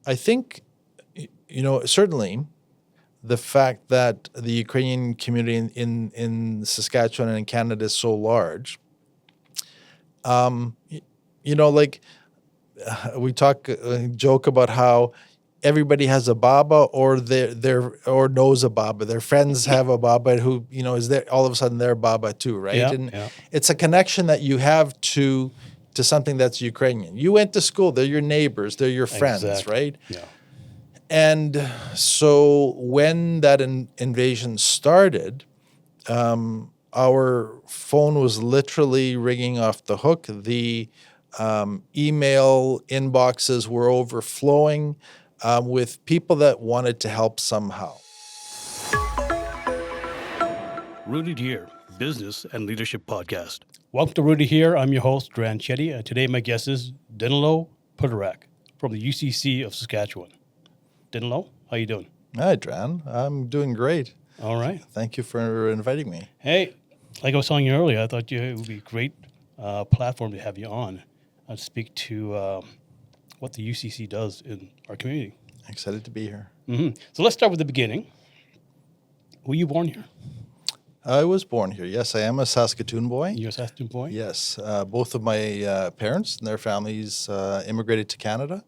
I think, certainly the fact that the Ukrainian community in Saskatchewan and in Canada is so large, like we joke about how everybody has a Baba or or knows a Baba. Their friends have a Baba who, is there all of a sudden they're Baba too, right? Yeah, And yeah. it's a connection that you have to something that's Ukrainian. You went to school, they're your neighbors, they're your friends, Exactly. right? Yeah. And so when that invasion started, our phone was literally ringing off the hook. The email inboxes were overflowing with people that wanted to help somehow. Rooted Here, Business and Leadership Podcast. Welcome to Rudy Here. I'm your host, Duran Chetty, and today my guest is Danylo Puderak from the UCC of Saskatchewan. Danylo, how you doing? Hi, Dran. I'm doing great. All right. Thank you for inviting me. Hey, like I was telling you earlier, I thought it would be a great platform to have you on and speak to what the UCC does in our community. Excited to be here. Mm-hmm. So let's start with the beginning. Were you born here? I was born here. Yes, I am a Saskatoon boy. You're a Saskatoon boy? Yes. Both of my parents and their families immigrated to Canada.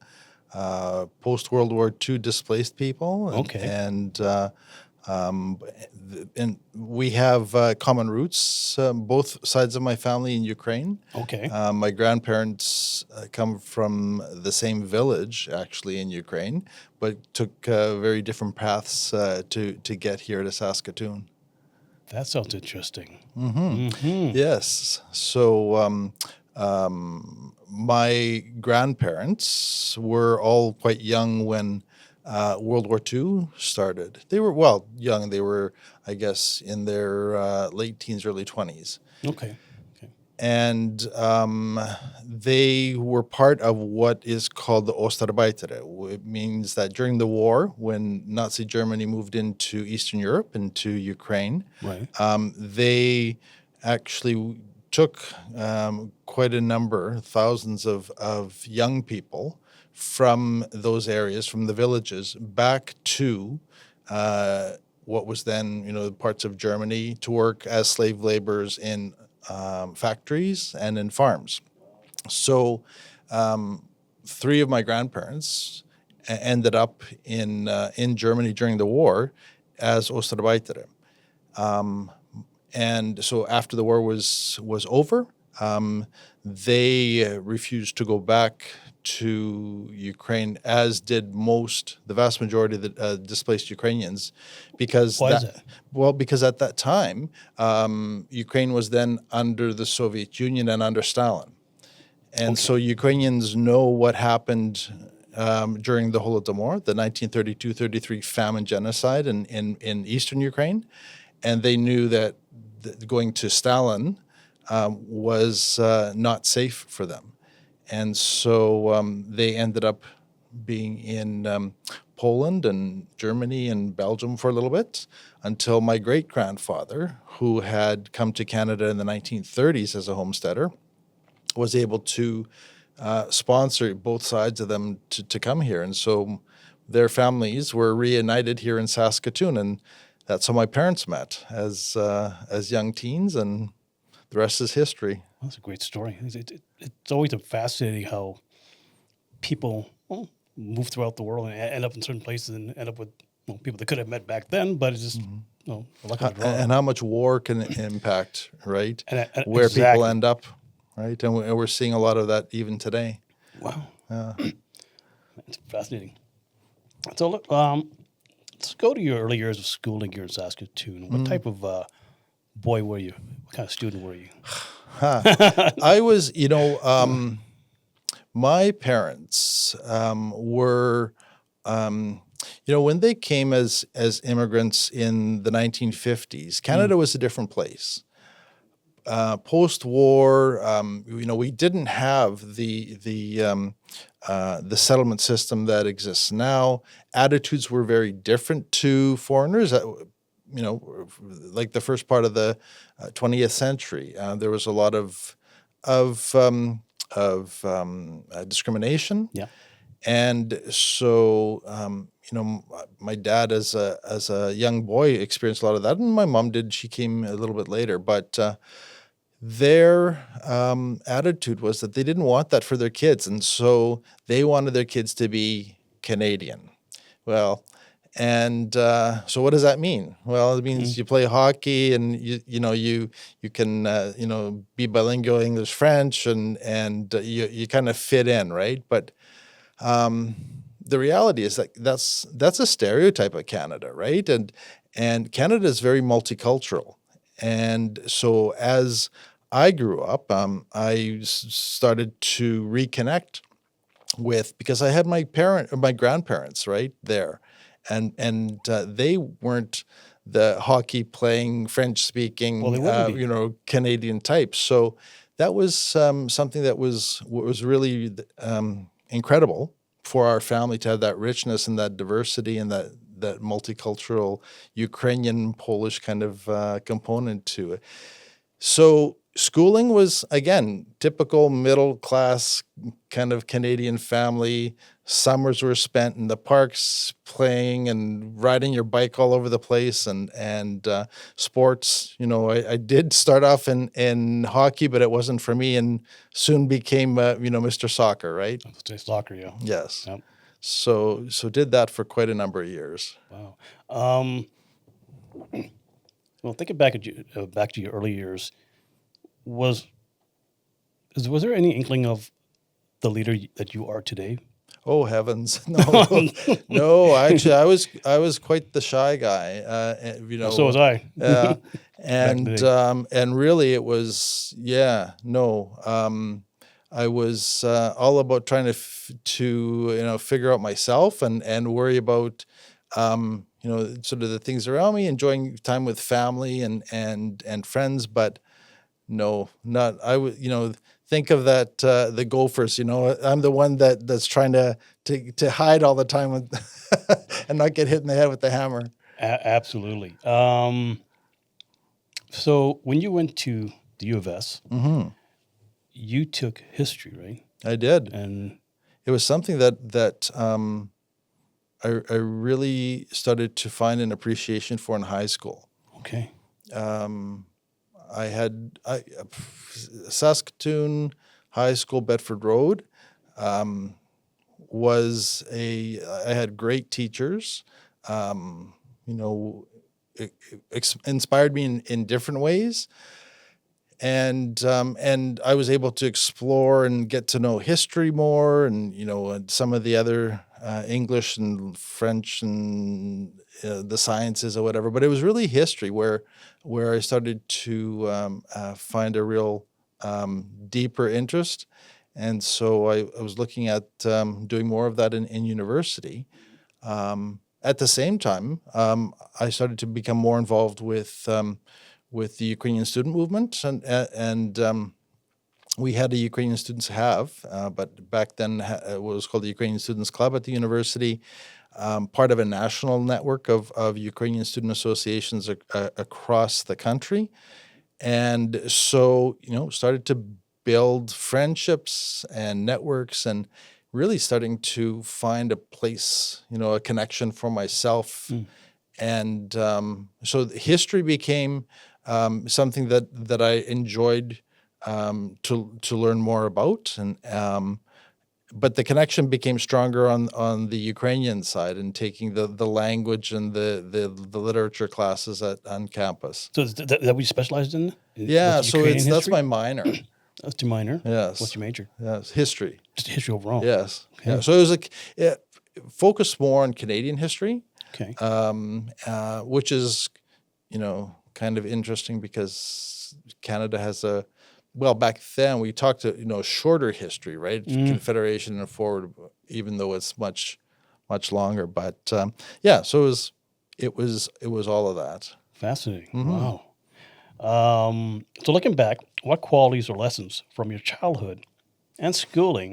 Post-World War II displaced people. Okay. And we have common roots, both sides of my family in Ukraine. Okay. My grandparents come from the same village, actually, in Ukraine, but took very different paths to get here to Saskatoon. That sounds interesting. Yes. So my grandparents were all quite young when World War II started. They were, young. They were, I guess, in their late teens, early 20s. Okay. And they were part of what is called the Ostarbeiter. It means that during the war, when Nazi Germany moved into Eastern Europe, into Ukraine, Right. They actually took quite a number, thousands of young people from those areas, from the villages, back to what was then, parts of Germany to work as slave laborers in factories and in farms. So 3 of my grandparents ended up in Germany during the war as Ostarbeiter. And so after the war was over, they refused to go back to Ukraine, as did the vast majority of the displaced Ukrainians, because Why is that? Well, because at that time, Ukraine was then under the Soviet Union and under Stalin. And so Ukrainians know what happened during the Holodomor, the 1932-33 famine genocide in eastern Ukraine. And they knew that going to Stalin was not safe for them. And so they ended up being in Poland and Germany and Belgium for a little bit until my great-grandfather, who had come to Canada in the 1930s as a homesteader, was able to sponsor both sides of them to come here. And so their families were reunited here in Saskatoon, and that's how my parents met as young teens, and the rest is history. That's a great story. It's always fascinating how people move throughout the world and end up in certain places and end up with people they could have met back then, but it's just luck of the draw. And how much war can impact, right? And where exactly. people end up, right? And we're seeing a lot of that even today. Wow. Yeah. It's fascinating. So look, let's go to your early years of schooling here in Saskatoon. What type of boy were you? What kind of student were you? I was, my parents were, when they came as immigrants in the 1950s, Canada was a different place. Post-war, we didn't have the settlement system that exists now. Attitudes were very different to foreigners. Like the first part of the 20th century, there was a lot of discrimination. Yeah. And so, my dad as a young boy experienced a lot of that, and my mom did. She came a little bit later, but their attitude was that they didn't want that for their kids, and so they wanted their kids to be Canadian. Well, and so what does that mean? Well, it means you play hockey, and you can be bilingual English French, and you kind of fit in, right? But the reality is that that's a stereotype of Canada, right? And Canada is very multicultural, and so as I grew up, started to reconnect with, because I had my grandparents right there, and they weren't the hockey playing, French Well, they speaking, wouldn't be. Canadian types. So that was something that was really incredible for our family to have that richness and that diversity and that multicultural Ukrainian Polish kind of component to it. So schooling was, again, typical middle class kind of Canadian family. Summers were spent in the parks playing and riding your bike all over the place, and sports. I did start off in hockey, but it wasn't for me, and soon became Mr. Soccer, right? Let's say soccer, yeah. Yes. Yep. So did that for quite a number of years. Wow. Well, thinking back back to your early years, was there any inkling of the leader that you are today? Oh heavens, no, no. Actually, I was quite the shy guy. So was I. Yeah, Back in the day. and really, it was no. I was all about trying to figure out myself and worry about sort of the things around me, enjoying time with family and friends, but no, not I would. Think of that the Gophers. I'm the one that's trying to hide all the time and not get hit in the head with the hammer. Absolutely. So when you went to the U of S, you took history, right? I did. And It was something that I really started to find an appreciation for in high school. okay, I had Saskatoon High School, Bedford Road, I had great teachers, inspired me in different ways. And I was able to explore and get to know history more, and some of the other English and French and the sciences or whatever. But it was really history where I started to find a real deeper interest, and so I was looking at doing more of that in university. At the same time, I started to become more involved with the Ukrainian student movement, and we had a Ukrainian Students Have, but back then it was called the Ukrainian Students Club at the university, part of a national network of Ukrainian student associations across the country, and so started to build friendships and networks, and really starting to find a place, a connection for myself. And so history became something that I enjoyed to learn more about, and but the connection became stronger on the Ukrainian side, and taking the language and the literature classes on campus. so is that what you specialized in? Yeah, Was it so Ukrainian that's history? my minor. That's your minor. Yes. What's your major? Yes, history. Just history overall. Yes. Okay. Yeah. So it was focused more on Canadian history, Okay. which is, kind of interesting because Canada has back then we talked to, shorter history, right? Confederation and forward, even though it's much, much longer. But so it was all of that. Fascinating. Wow. So looking back, what qualities or lessons from your childhood and schooling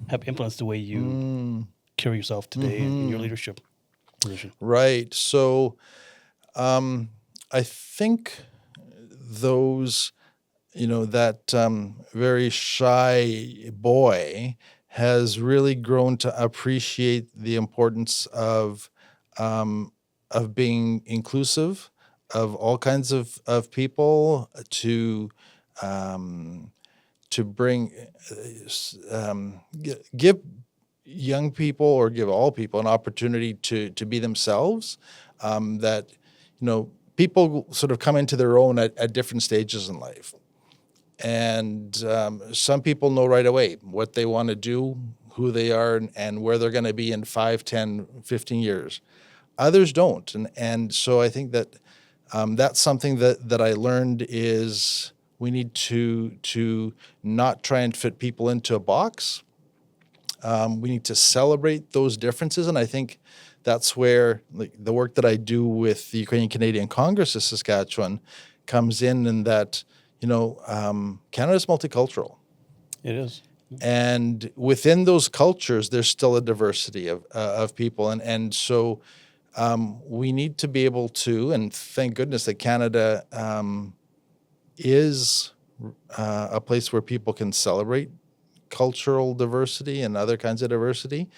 have influenced the way you carry yourself today in your leadership position? Right. So I think those, that very shy boy has really grown to appreciate the importance of being inclusive of all kinds of people, um, to bring give young people, or give all people, an opportunity to be themselves. That people sort of come into their own at different stages in life. And some people know right away what they want to do, who they are, and where they're going to be in 5, 10, 15 years. Others don't. And so I think that that's something that I learned is we need to not try and fit people into a box. We need to celebrate those differences. And I think that's where the work that I do with the Ukrainian Canadian Congress of Saskatchewan comes in that, Canada's multicultural. It is. And within those cultures, there's still a diversity of people. And so we need to be able to, and thank goodness that Canada is a place where people can celebrate cultural diversity and other kinds of diversity.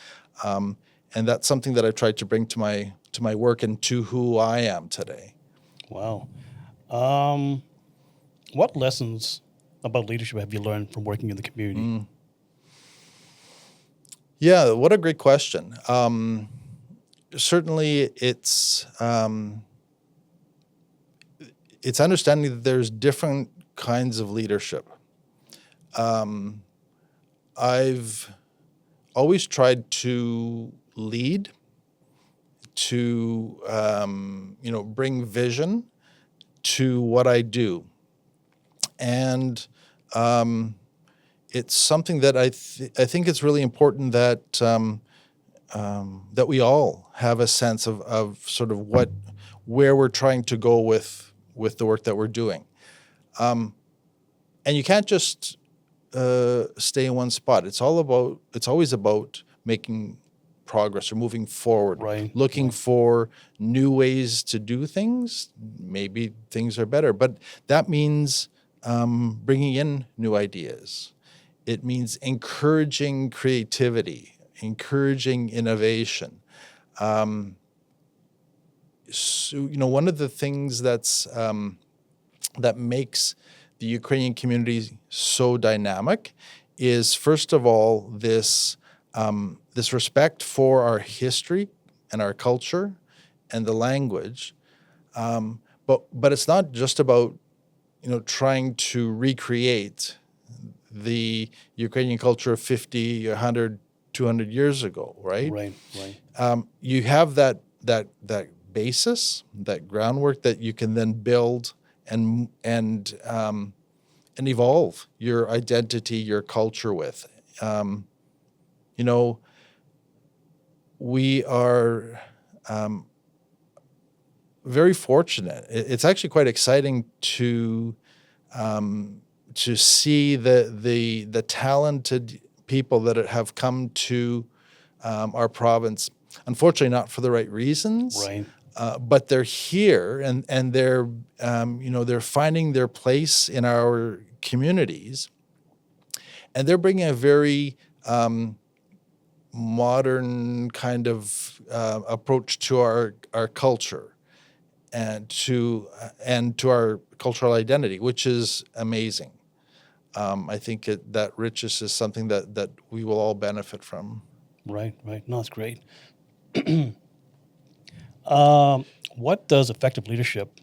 And that's something that I tried to bring to my work and to who I am today. Wow. What lessons about leadership have you learned from working in the community? Yeah, what a great question. Certainly, it's understanding that there's different kinds of leadership. I've always tried to lead, to bring vision to what I do, and it's something that I think it's really important that that we all have a sense of sort of where we're trying to go with the work that we're doing, and you can't just stay in one spot. It's always about making progress or moving forward, Right. looking for new ways to do things. Maybe things are better, but that means bringing in new ideas. It means encouraging creativity, encouraging innovation. So, one of the things that makes the Ukrainian community so dynamic is, first of all, this respect for our history and our culture and the language. But it's not just about trying to recreate the Ukrainian culture of 50, 100, 200 years ago, right? Right. You have that basis, that groundwork that you can then build and evolve your identity, your culture with. We are very fortunate. It's actually quite exciting to see the talented people that have come to our province. Unfortunately, not for the right reasons. Right. But they're here, and they're they're finding their place in our communities, and they're bringing a very modern kind of approach to our culture and to our cultural identity, which is amazing. I think that richness is something that we will all benefit from. Right. No, it's great. What does effective leadership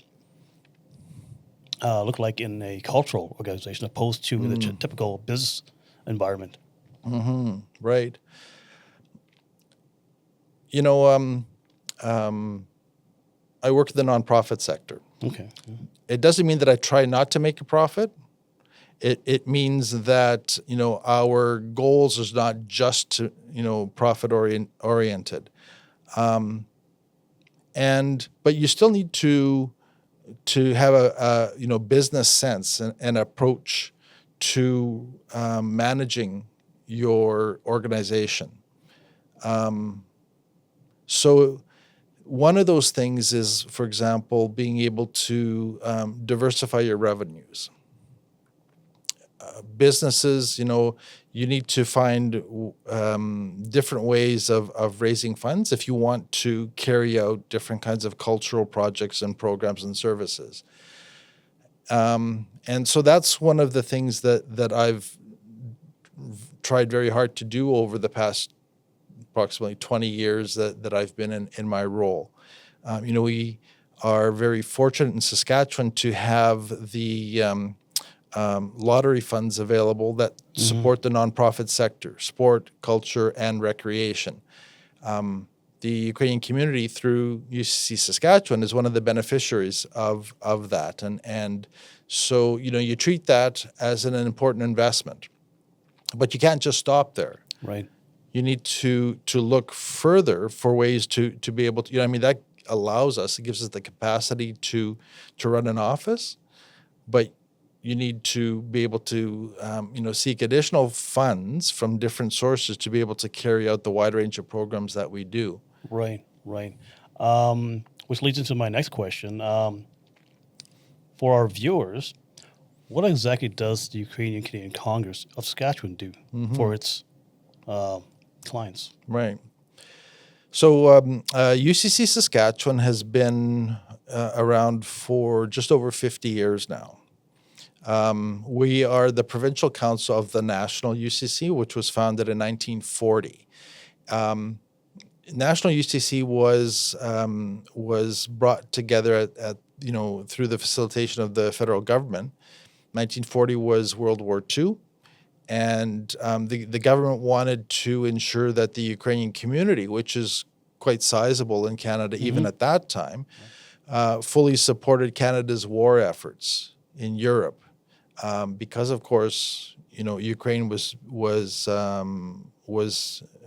look like in a cultural organization opposed to the typical business environment? Right. I work in the nonprofit sector. Okay. It doesn't mean that I try not to make a profit. It means that our goals is not just to profit oriented, but you still need to have a business sense and approach to managing your organization. So one of those things is, for example, being able to diversify your revenues. businesses, you need to find different ways of raising funds if you want to carry out different kinds of cultural projects and programs and services. And so that's one of the things that I've tried very hard to do over the past approximately 20 years that I've been in my role. We are very fortunate in Saskatchewan to have the lottery funds available that support the nonprofit sector, sport, culture, and recreation. The Ukrainian community through UCC Saskatchewan is one of the beneficiaries of that. And so, you treat that as an important investment. But you can't just stop there. Right. You need to look further for ways to be able to, that allows us, it gives us the capacity to run an office, but you need to be able to, seek additional funds from different sources to be able to carry out the wide range of programs that we do. Right. Which leads into my next question. For our viewers, what exactly does the Ukrainian Canadian Congress of Saskatchewan do for its clients? Right. So UCC Saskatchewan has been around for just over 50 years now. We are the provincial council of the National UCC, which was founded in 1940. National UCC was brought together at through the facilitation of the federal government. 1940 was World War II, and the government wanted to ensure that the Ukrainian community, which is quite sizable in Canada even at that time, fully supported Canada's war efforts in Europe, because of course Ukraine was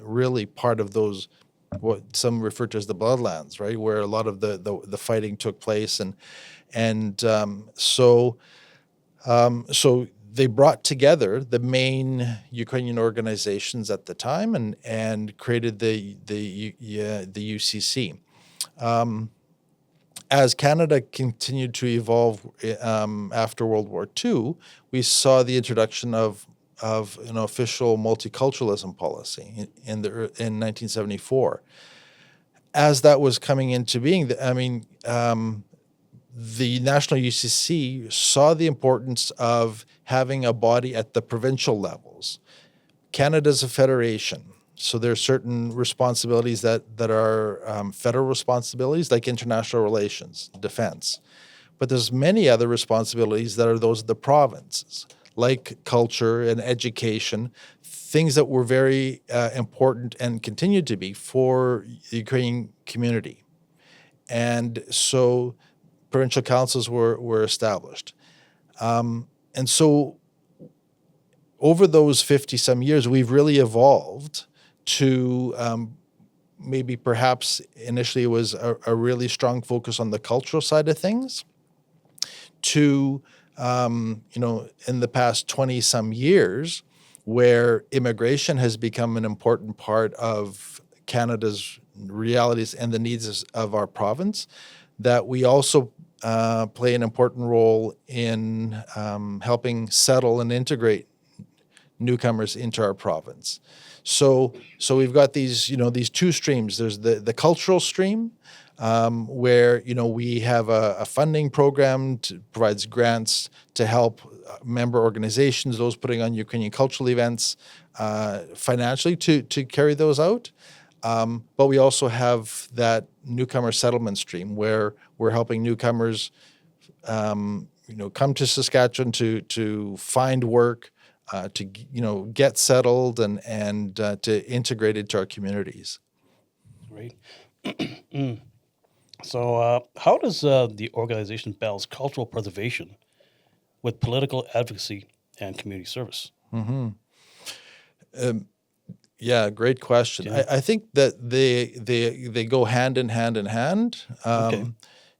really part of those, what some refer to as the bloodlands, right, where a lot of the fighting took place, so they brought together the main Ukrainian organizations at the time and created the UCC. As Canada continued to evolve after World War II, we saw the introduction of an official multiculturalism policy in 1974. As that was coming into being, the National UCC saw the importance of having a body at the provincial levels. Canada's a federation, so there are certain responsibilities that are federal responsibilities, like international relations, defense. But there's many other responsibilities that are those of the provinces, like culture and education, things that were very important and continue to be for the Ukrainian community. And so provincial councils were established. And so over those 50-some years, we've really evolved to maybe perhaps initially it was a really strong focus on the cultural side of things to, in the past 20-some years, where immigration has become an important part of Canada's realities and the needs of our province, that we also play an important role in helping settle and integrate newcomers into our province. So we've got these two streams. There's the cultural stream, where we have a funding program provides grants to help member organizations, those putting on Ukrainian cultural events, financially to carry those out. But we also have that newcomer settlement stream where we're helping newcomers, come to Saskatchewan to find work, to get settled and to integrate into our communities. Great. So, how does the organization balance cultural preservation with political advocacy and community service? Yeah, great question. Yeah. I think that they go hand in hand in hand. Okay.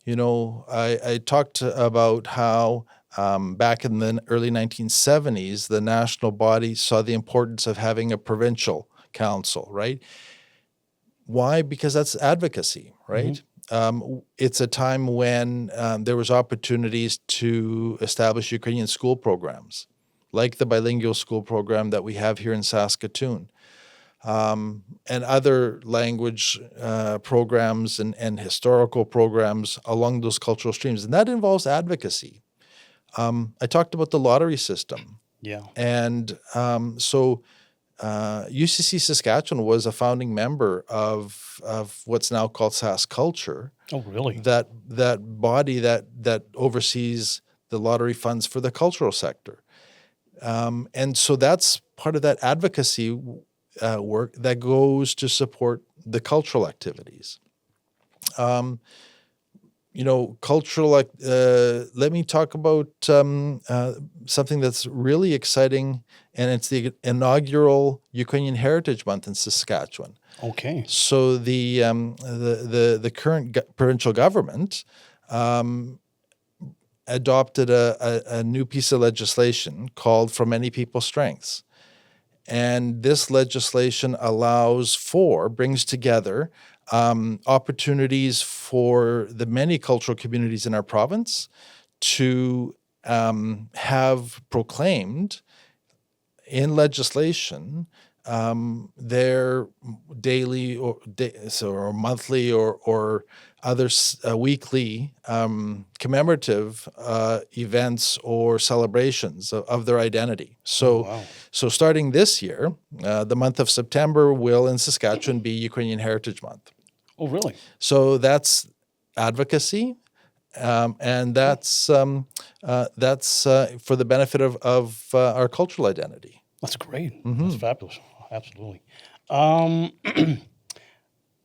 I talked about how back in the early 1970s, the national body saw the importance of having a provincial council, right? Why? Because that's advocacy, right? It's a time when there was opportunities to establish Ukrainian school programs, like the bilingual school program that we have here in Saskatoon, and other language programs and historical programs along those cultural streams. And that involves advocacy. I talked about the lottery system. Yeah. And so UCC Saskatchewan was a founding member of what's now called Sask Culture, Oh, really? that body that oversees the lottery funds for the cultural sector. And so that's part of that advocacy work that goes to support the cultural activities. Cultural. Let me talk about something that's really exciting, and it's the inaugural Ukrainian Heritage Month in Saskatchewan. Okay. So the current provincial government adopted a new piece of legislation called "From Many People's Strengths," and this legislation brings together opportunities for the many cultural communities in our province to have proclaimed in legislation their daily or monthly or other weekly commemorative events or celebrations of their identity. So, Wow. so starting this year, the month of September will in Saskatchewan be Ukrainian Heritage Month. Oh, really? So that's advocacy, and that's for the benefit of our cultural identity. That's great. Mm-hmm. That's fabulous. Absolutely.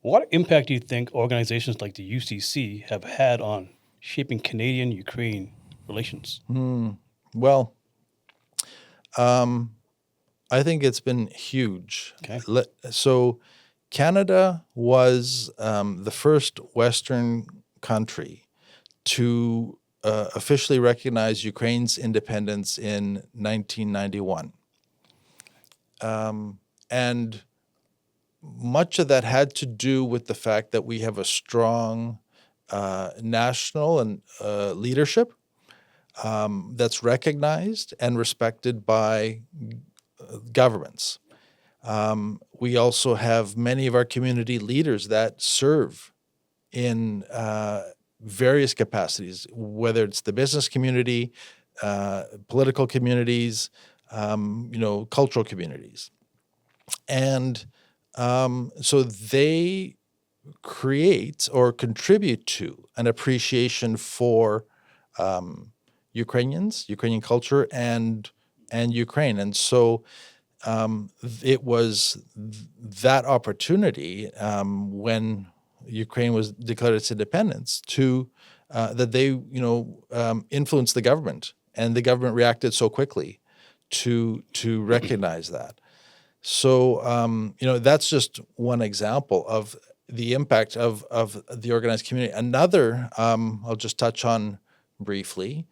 What impact do you think organizations like the UCC have had on shaping Canadian-Ukraine relations? Well, I think it's been huge. Okay. So Canada was the first Western country to officially recognize Ukraine's independence in 1991. And much of that had to do with the fact that we have a strong national and leadership that's recognized and respected by governments. We also have many of our community leaders that serve in various capacities, whether it's the business community, political communities, cultural communities. And so they create or contribute to an appreciation for Ukrainian culture and Ukraine. And so it was that opportunity when Ukraine was declared its independence that they influenced the government, and the government reacted so quickly to recognize that. So that's just one example of the impact of the organized community. Another I'll just touch on briefly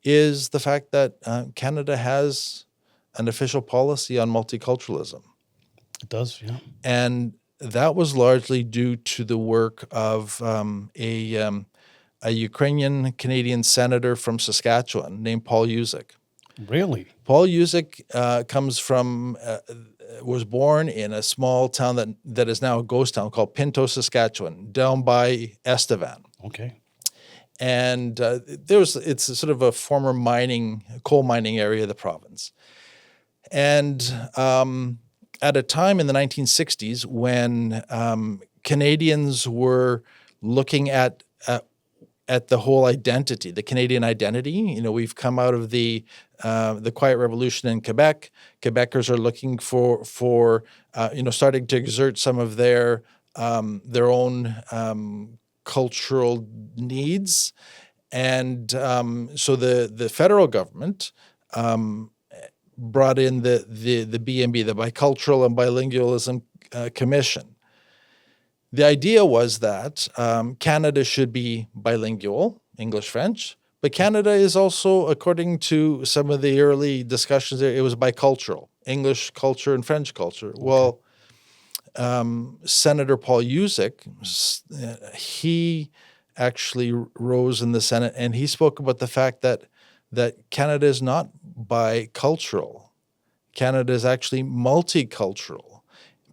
is the fact that Canada has an official policy on multiculturalism. It does, yeah. And that was largely due to the work of a Ukrainian Canadian senator from Saskatchewan named Paul Yuzik. Really? Paul Yuzik was born in a small town that is now a ghost town called Pinto, Saskatchewan, down by Estevan. Okay. And it's sort of a former coal mining area of the province. And at a time in the 1960s when Canadians were looking at the whole identity, the Canadian identity. We've come out of the Quiet Revolution in Quebec. Quebecers are looking for starting to exert some of their own cultural needs, and so the federal government brought in the BMB, the Bicultural and Bilingualism Commission. The idea was that Canada should be bilingual, English-French, but Canada is also, according to some of the early discussions, it was bicultural, English culture and French culture. Okay. Well, Senator Paul Yuzik, he actually rose in the Senate, and he spoke about the fact that that Canada is not bicultural. Canada is actually multicultural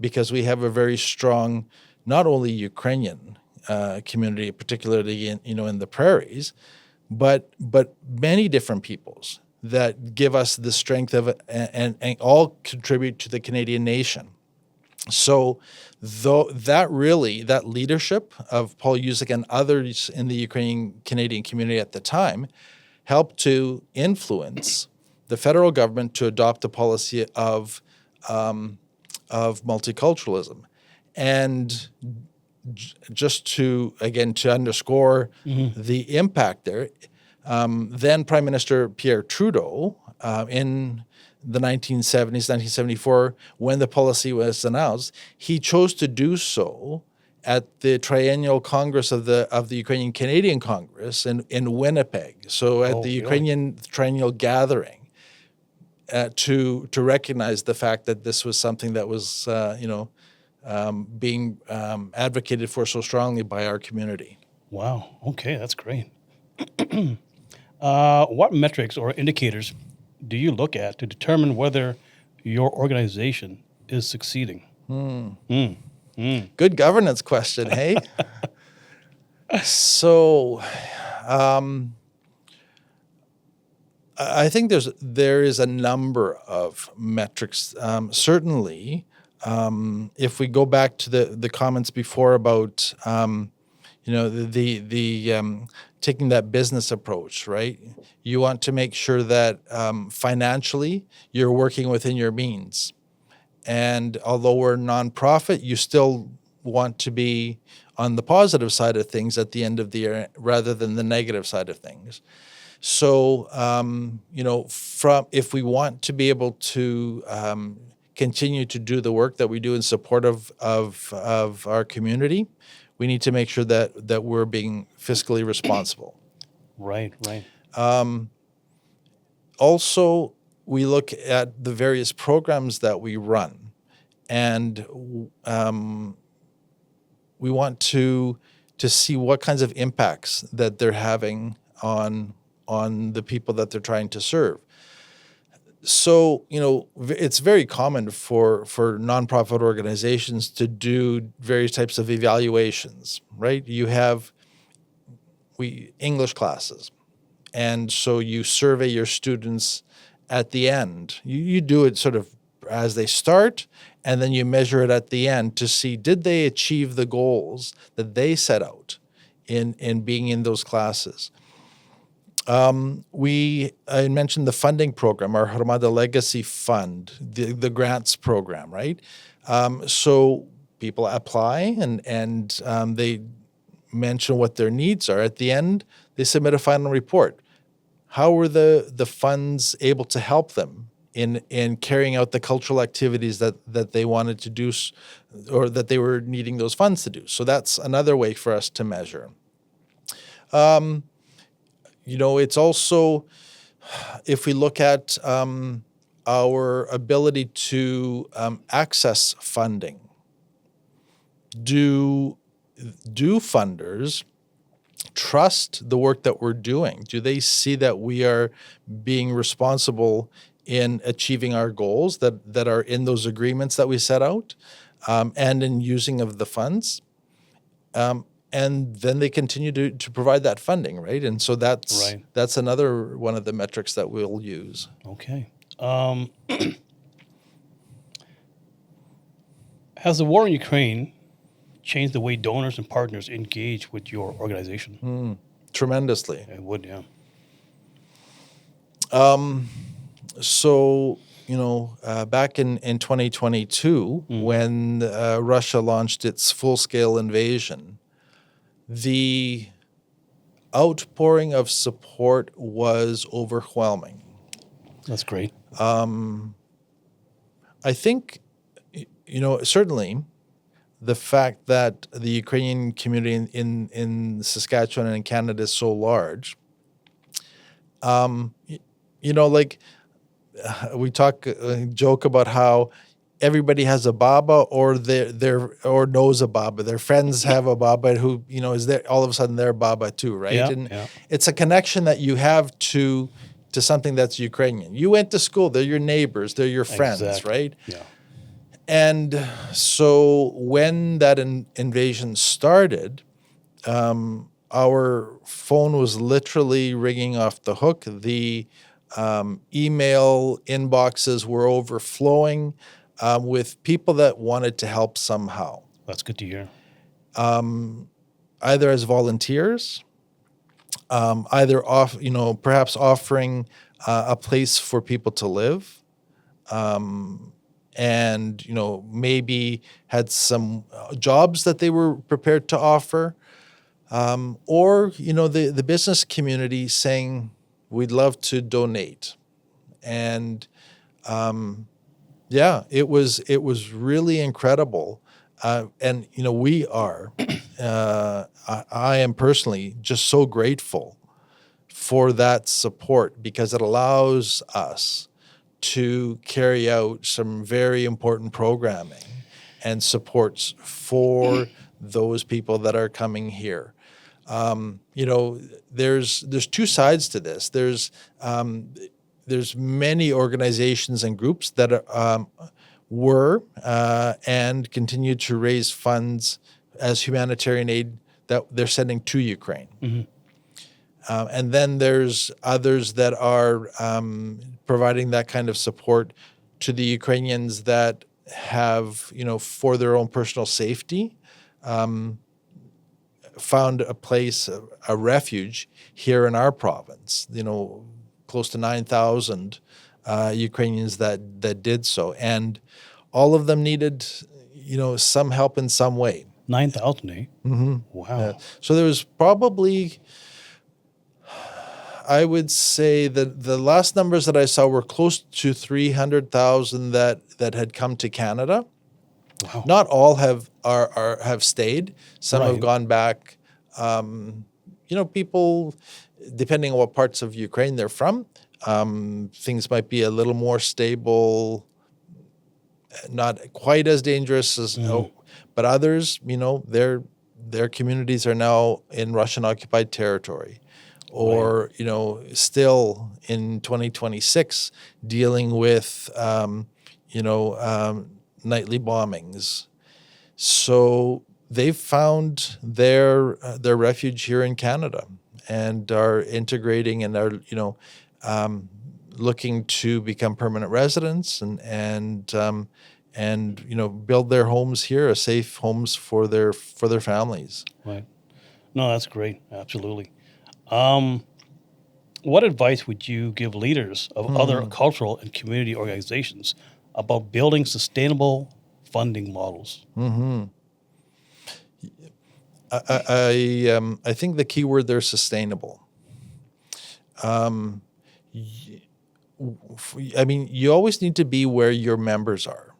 because we have a very strong, not only Ukrainian community, particularly in the prairies, but many different peoples that give us the strength of and all contribute to the Canadian nation. So that leadership of Paul Yusik and others in the Ukrainian Canadian community at the time helped to influence the federal government to adopt a policy of multiculturalism. And just to underscore the impact there, then Prime Minister Pierre Trudeau in the 1970s, 1974, when the policy was announced, he chose to do so at the Triennial Congress of the Ukrainian Canadian Congress in Winnipeg. So at the Ukrainian Triennial Gathering, to recognize the fact that this was something that was being advocated for so strongly by our community. Wow. Okay, that's great. What metrics or indicators do you look at to determine whether your organization is succeeding? Good governance question, hey? So, I think there is a number of metrics. Certainly, if we go back to the comments before about the taking that business approach, right? You want to make sure that financially you're working within your means. And although we're nonprofit, you still want to be on the positive side of things at the end of the year rather than the negative side of things. So, if we want to be able to continue to do the work that we do in support of our community, we need to make sure that we're being fiscally responsible. Right. Also, we look at the various programs that we run, and we want to see what kinds of impacts that they're having on the people that they're trying to serve. So, it's very common for nonprofit organizations to do various types of evaluations, right? You have English classes, and so you survey your students at the end. You do it sort of as they start, and then you measure it at the end to see, did they achieve the goals that they set out in being in those classes? I mentioned the funding program, our Hromada Legacy Fund, the grants program, right? So people apply and they mention what their needs are. At the end, they submit a final report. How were the funds able to help them in carrying out the cultural activities that they wanted to do, or that they were needing those funds to do? So that's another way for us to measure. It's also, if we look at our ability to access funding, do funders trust the work that we're doing? Do they see that we are being responsible in achieving our goals that are in those agreements that we set out, and in using of the funds? And then they continue to provide that funding, right? And so that's another one of the metrics that we'll use. Okay. Has the war in Ukraine changed the way donors and partners engage with your organization? Tremendously. It would, yeah. So, back in 2022, when Russia launched its full-scale invasion, the outpouring of support was overwhelming. That's great. I think, certainly the fact that the Ukrainian community in Saskatchewan and in Canada is so large, we joke about how everybody has a Baba or knows a Baba. Their friends have a Baba who, is there all of a sudden they're Baba too, right? Yeah, and yeah. it's a connection that you have to to something that's Ukrainian. You went to school; they're your neighbors, they're your friends, Exactly. right? Yeah. And so when that invasion started, our phone was literally ringing off the hook. The email inboxes were overflowing with people that wanted to help somehow, That's good to hear. either as volunteers, either perhaps offering a place for people to live, and maybe had some jobs that they were prepared to offer, or the business community saying we'd love to donate. And yeah, it was really incredible. And we are I am personally just so grateful for that support, because it allows us to carry out some very important programming and supports for those people that are coming here. There's two sides to this. There's many organizations and groups that were and continue to raise funds as humanitarian aid that they're sending to Ukraine. And then there's others that are providing that kind of support to the Ukrainians that have, for their own personal safety, found a place, a refuge here in our province. Close to 9,000 Ukrainians that did so, and all of them needed, some help in some way. 9,000, eh? Mm-hmm. Wow. So there was probably, I would say that the last numbers that I saw were close to 300,000 that had come to Canada. Wow. Not all have stayed. Some have Right. gone back. People, depending on what parts of Ukraine they're from, things might be a little more stable, not quite as dangerous as, but others, their communities are now in Russian occupied territory, or still in 2026 dealing with nightly bombings. So they've found their refuge here in Canada and are integrating and are looking to become permanent residents and build their homes here, safe homes for their families. Right. No, that's great. Absolutely. What advice would you give leaders of other cultural and community organizations about building sustainable funding models? I think the key word there is sustainable. You always need to be where your members are.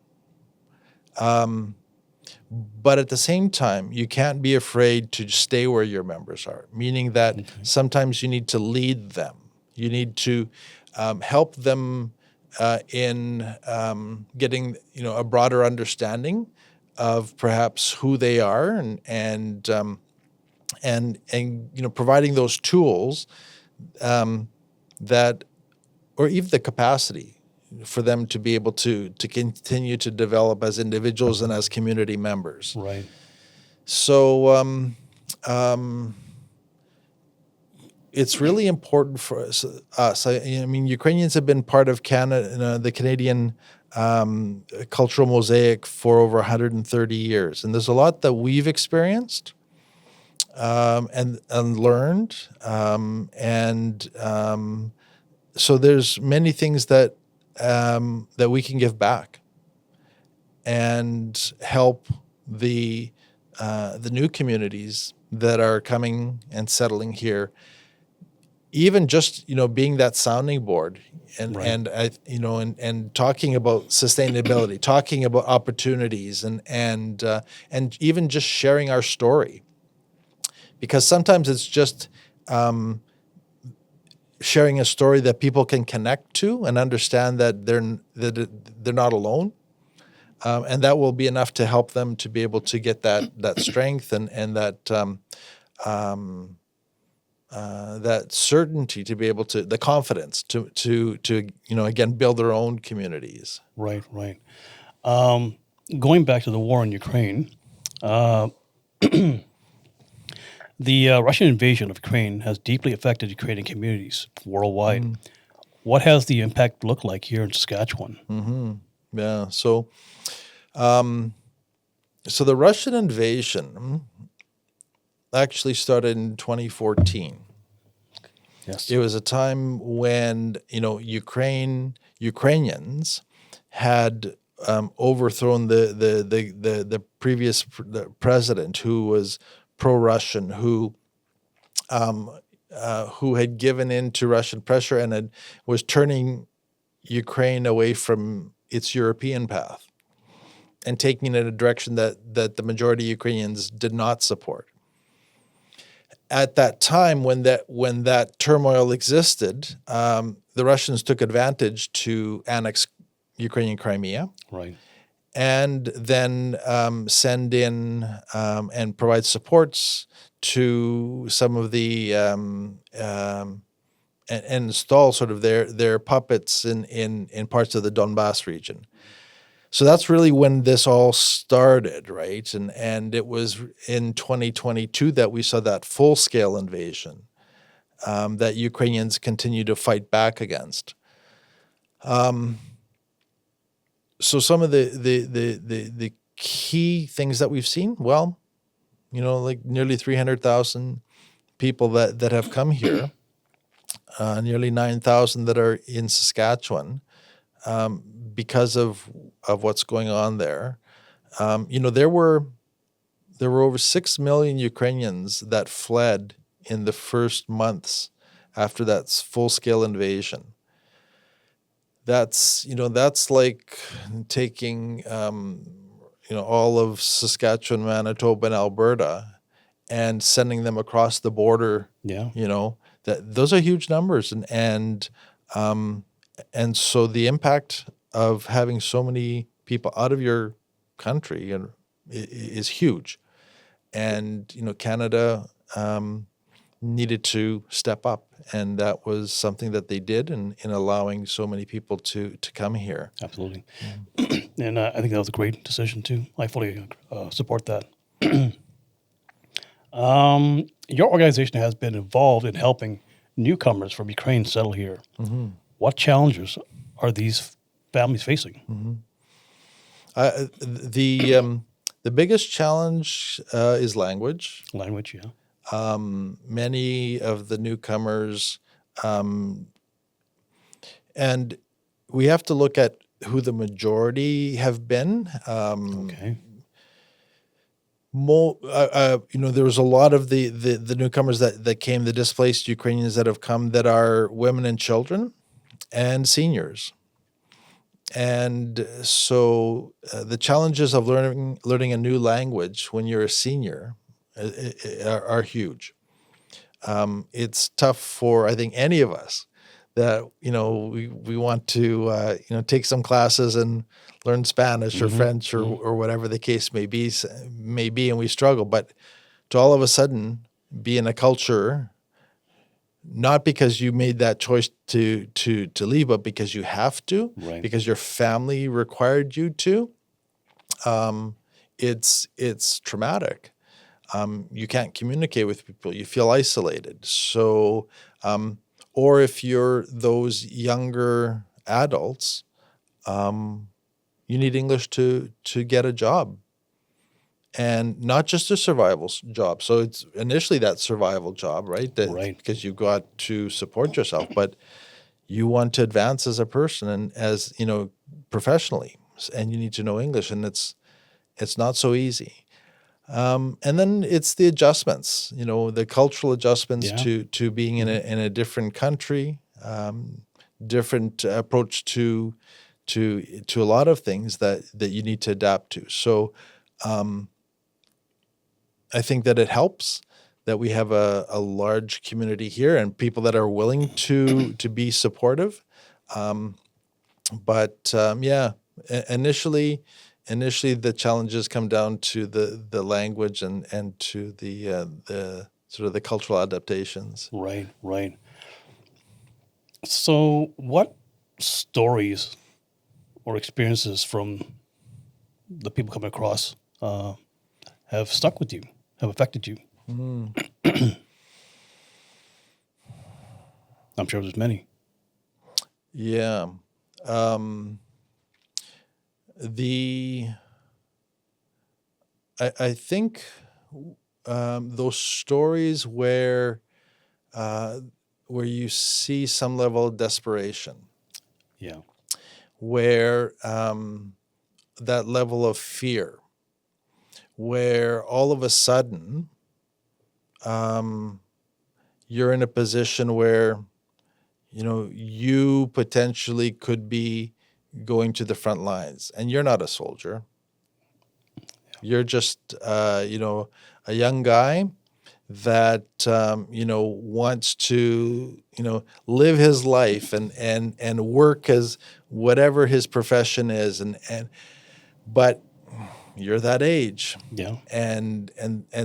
But at the same time, you can't be afraid to stay where your members are, meaning that sometimes you need to lead them. You need to help them in getting a broader understanding of perhaps who they are, and providing those tools that, or even the capacity for them to be able to continue to develop as individuals and as community members. Right. So it's really important for us. Ukrainians have been part of Canada, the Canadian cultural mosaic for over 130 years, and there's a lot that we've experienced and learned, so there's many things that we can give back and help the new communities that are coming and settling here. Even just being that sounding board and talking about sustainability, talking about opportunities, and even just sharing our story, because sometimes it's just sharing a story that people can connect to and understand that they're not alone, and that will be enough to help them to be able to get that strength and that that certainty to be able to, the confidence to again build their own communities. Right, right. Going back to the war in Ukraine, the Russian invasion of Ukraine has deeply affected Ukrainian communities worldwide. What has the impact looked like here in Saskatchewan? Yeah. So the Russian invasion actually started in 2014. Yes. It was a time when Ukrainians had overthrown the previous president, who was pro-Russian, who had given in to Russian pressure and was turning Ukraine away from its European path and taking it in a direction that the majority of Ukrainians did not support. At that time, when that turmoil existed, the Russians took advantage to annex Ukrainian Crimea, Right. and then send in and provide supports to some of the and install sort of their puppets in parts of the Donbass region. So that's really when this all started, right? And it was in 2022 that we saw that full-scale invasion that Ukrainians continue to fight back against. So some of the key things that we've seen, well, like nearly 300,000 people that have come here, nearly 9,000 that are in Saskatchewan, because of what's going on there. There were over 6 million Ukrainians that fled in the first months after that full-scale invasion. That's like taking all of Saskatchewan, Manitoba, and Alberta and sending them across the border. Yeah. Those are huge numbers, and so the impact of having so many people out of your country is huge. And Canada needed to step up, and that was something that they did in allowing so many people to come here. Absolutely. And I think that was a great decision too. I fully support that. Your organization has been involved in helping newcomers from Ukraine settle here. What challenges are these families facing? The biggest challenge is language. Language, yeah. Many of the newcomers, and we have to look at who the majority have been. Okay. There was a lot of the newcomers that came, the displaced Ukrainians that have come, that are women and children and seniors. And so the challenges of learning a new language when you're a senior are huge. It's tough for, I think, any of us that we want to take some classes and learn Spanish or French or whatever the case may be, and we struggle. But to all of a sudden be in a culture, not because you made that choice to leave, but because you have to, Right. because your family required you to, it's traumatic. You can't communicate with people. You feel isolated. So, or if you're those younger adults, you need English to get a job, and not just a survival job. So it's initially that survival job, right? Right. Because you've got to support yourself, but you want to advance as a person and as professionally, and you need to know English, and it's not so easy. And then it's the adjustments, the cultural adjustments Yeah. to being in a different country, different approach to a lot of things that you need to adapt to. So I think that it helps that we have a large community here and people that are willing to be supportive. But initially the challenges come down to the language and to the sort of the cultural adaptations. Right, right. So, what stories or experiences from the people coming across have stuck with you, have affected you? I'm sure there's many. Yeah. The I think those stories where you see some level of desperation, Yeah, where that level of fear, where all of a sudden you're in a position where you potentially could be going to the front lines, and you're not a soldier. You're just a young guy that wants to live his life and work as whatever his profession is, but you're that age, yeah, and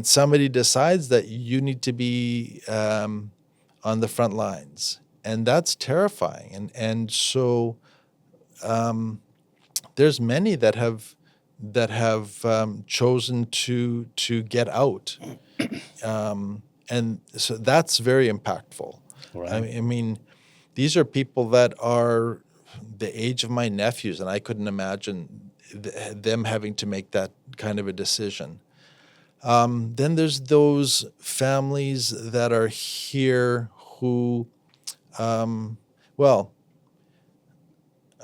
somebody decides that you need to be on the front lines, and that's terrifying. And so there's many that have chosen to get out, and so that's very impactful. right. I mean, these are people that are the age of my nephews, and I couldn't imagine them having to make that kind of a decision. Then there's those families that are here who, well,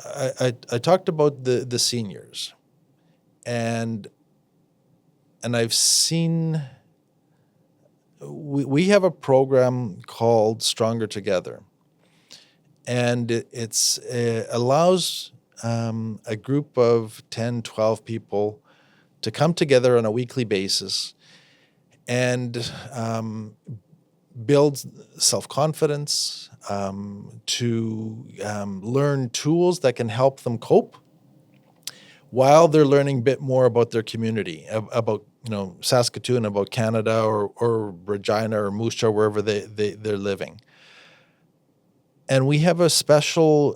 I talked about the seniors, and I've seen. We have a program called Stronger Together, and it's allows a group of 10, 12 people to come together on a weekly basis and build self-confidence, to learn tools that can help them cope while they're learning a bit more about their community, about Saskatoon, about Canada, or Regina or Moose Jaw, wherever they're living. And we have a special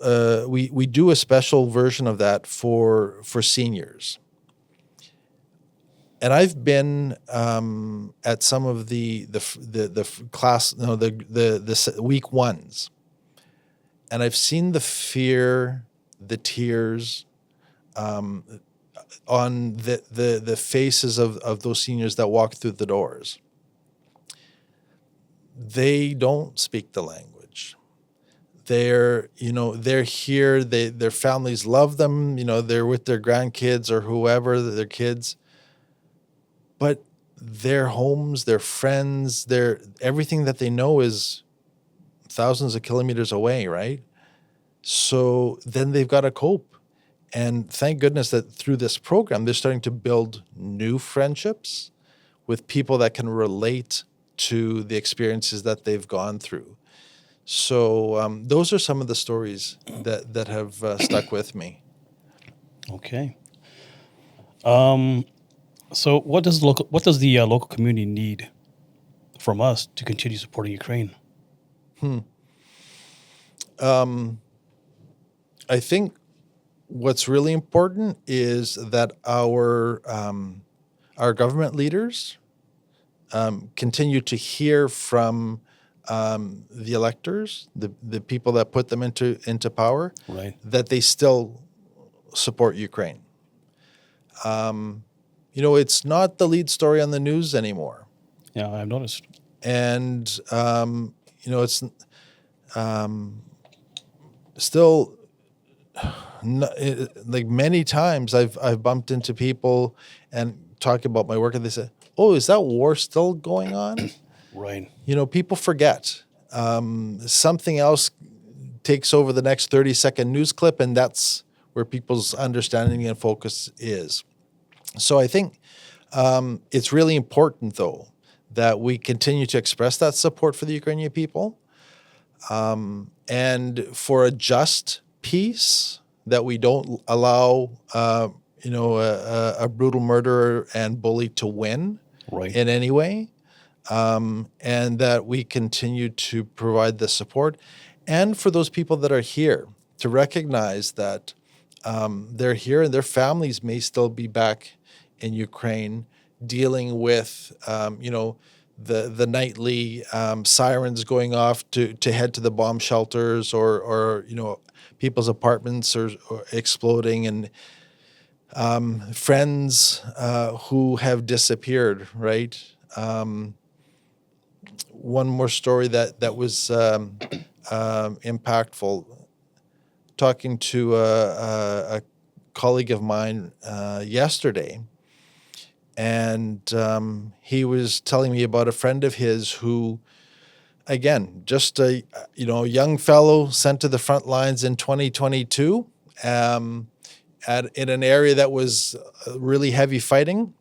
we do a special version of that for seniors. And I've been at some of the class, the week ones, and I've seen the fear, the tears, on the faces of those seniors that walk through the doors. They don't speak the language. They're here. Their families love them. They're with their grandkids or whoever, their kids. But their homes, their friends, everything that they know is thousands of kilometers away, right? So then they've got to cope. And thank goodness that through this program, they're starting to build new friendships with people that can relate to the experiences that they've gone through. So those are some of the stories that have stuck with me. Okay. So, what does the local community need from us to continue supporting Ukraine? I think what's really important is that our government leaders continue to hear from the electors, the people that put them into power, Right. that they still support Ukraine. It's not the lead story on the news anymore. Yeah, I've noticed. And, it's still, like many times I've bumped into people and talk about my work, and they say, "Oh, is that war still going on?" Right. People forget. Something else takes over the next 30-second news clip, and that's where people's understanding and focus is. So I think it's really important, though, that we continue to express that support for the Ukrainian people, and for a just peace, that we don't allow a brutal murderer and bully to win Right. in any way. and that we continue to provide the support, and for those people that are here to recognize that they're here and their families may still be back in Ukraine dealing with, the nightly sirens going off to head to the bomb shelters, or people's apartments or exploding, and friends who have disappeared, right? One more story that was impactful. Talking to a colleague of mine yesterday, and he was telling me about a friend of his who, again, just a young fellow sent to the front lines in 2022, in an area that was really heavy fighting,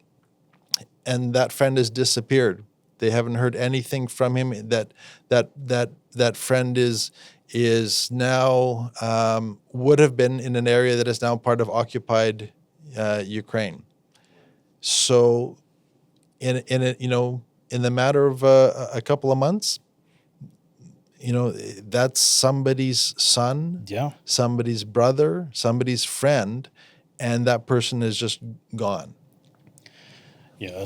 and that friend has disappeared. They haven't heard anything from him. That friend is now would have been in an area that is now part of occupied Ukraine. So, in the matter of a couple of months, that's somebody's son, Yeah. somebody's brother, somebody's friend, and that person is just gone. Yeah,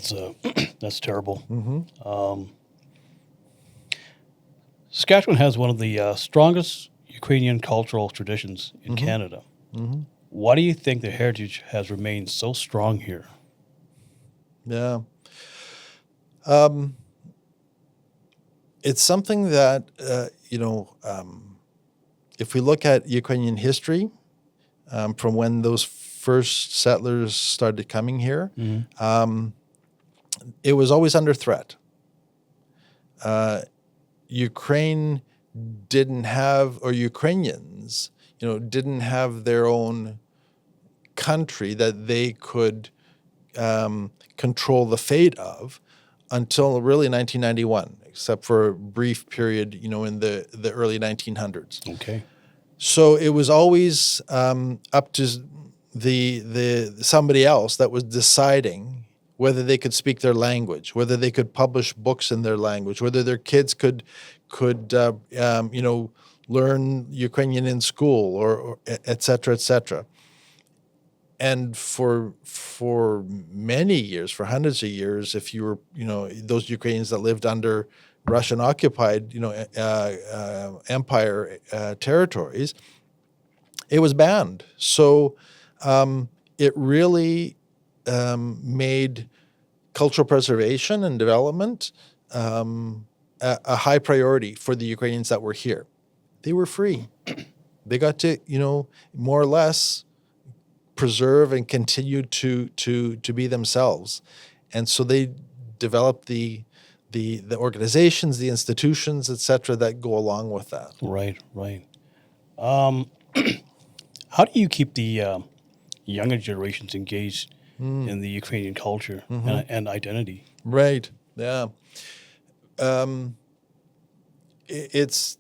that's terrible. Saskatchewan has one of the strongest Ukrainian cultural traditions in Canada. Why do you think the heritage has remained so strong here? Yeah. It's something that, if we look at Ukrainian history, from when those first settlers started coming here, it was always under threat. Ukraine didn't have, or Ukrainians, didn't have their own country that they could control the fate of until really 1991, except for a brief period, in the early 1900s. Okay. So it was always up to the somebody else that was deciding whether they could speak their language, whether they could publish books in their language, whether their kids could learn Ukrainian in school, or et cetera, et cetera. And for many years, for hundreds of years, if you were, those Ukrainians that lived under Russian occupied, empire territories, it was banned. So it really made cultural preservation and development a high priority for the Ukrainians that were here. They were free. They got to, more or less preserve and continue to be themselves. And so they developed the organizations, the institutions, et cetera, that go along with that. Right. How do you keep the younger generations engaged in the Ukrainian culture and identity? Right. Yeah. It's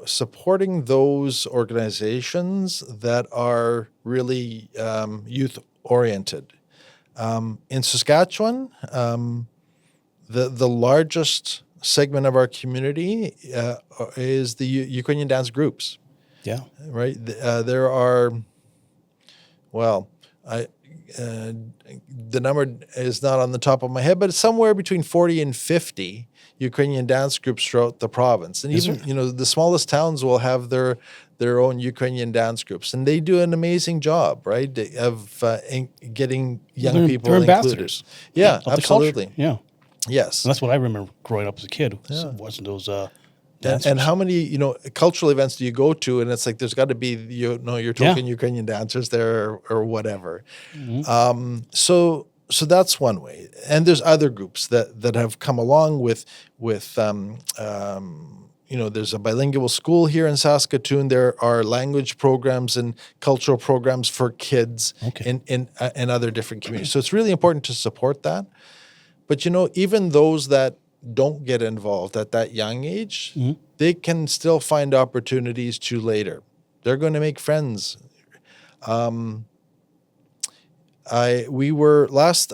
supporting those organizations that are really youth oriented. In Saskatchewan, the largest segment of our community is the Ukrainian dance groups. Yeah. Right. There are, the number is not on the top of my head, but it's somewhere between 40 and 50 Ukrainian dance groups throughout the province. And even, the smallest towns will have their own Ukrainian dance groups. And they do an amazing job, right, of getting young people they're included. ambassadors. Yeah, Of the absolutely. culture. Yeah. Yes. And that's what I remember growing up as a kid. Watching those dancers. And how many, cultural events do you go to? And it's like, there's got to be, your token Ukrainian dancers there, or whatever. So that's one way. And there's other groups that have come along with there's a bilingual school here in Saskatoon. There are language programs and cultural programs for kids in other different communities. So it's really important to support that. But, even those that don't get involved at that young age, they can still find opportunities to later. They're going to make friends. We were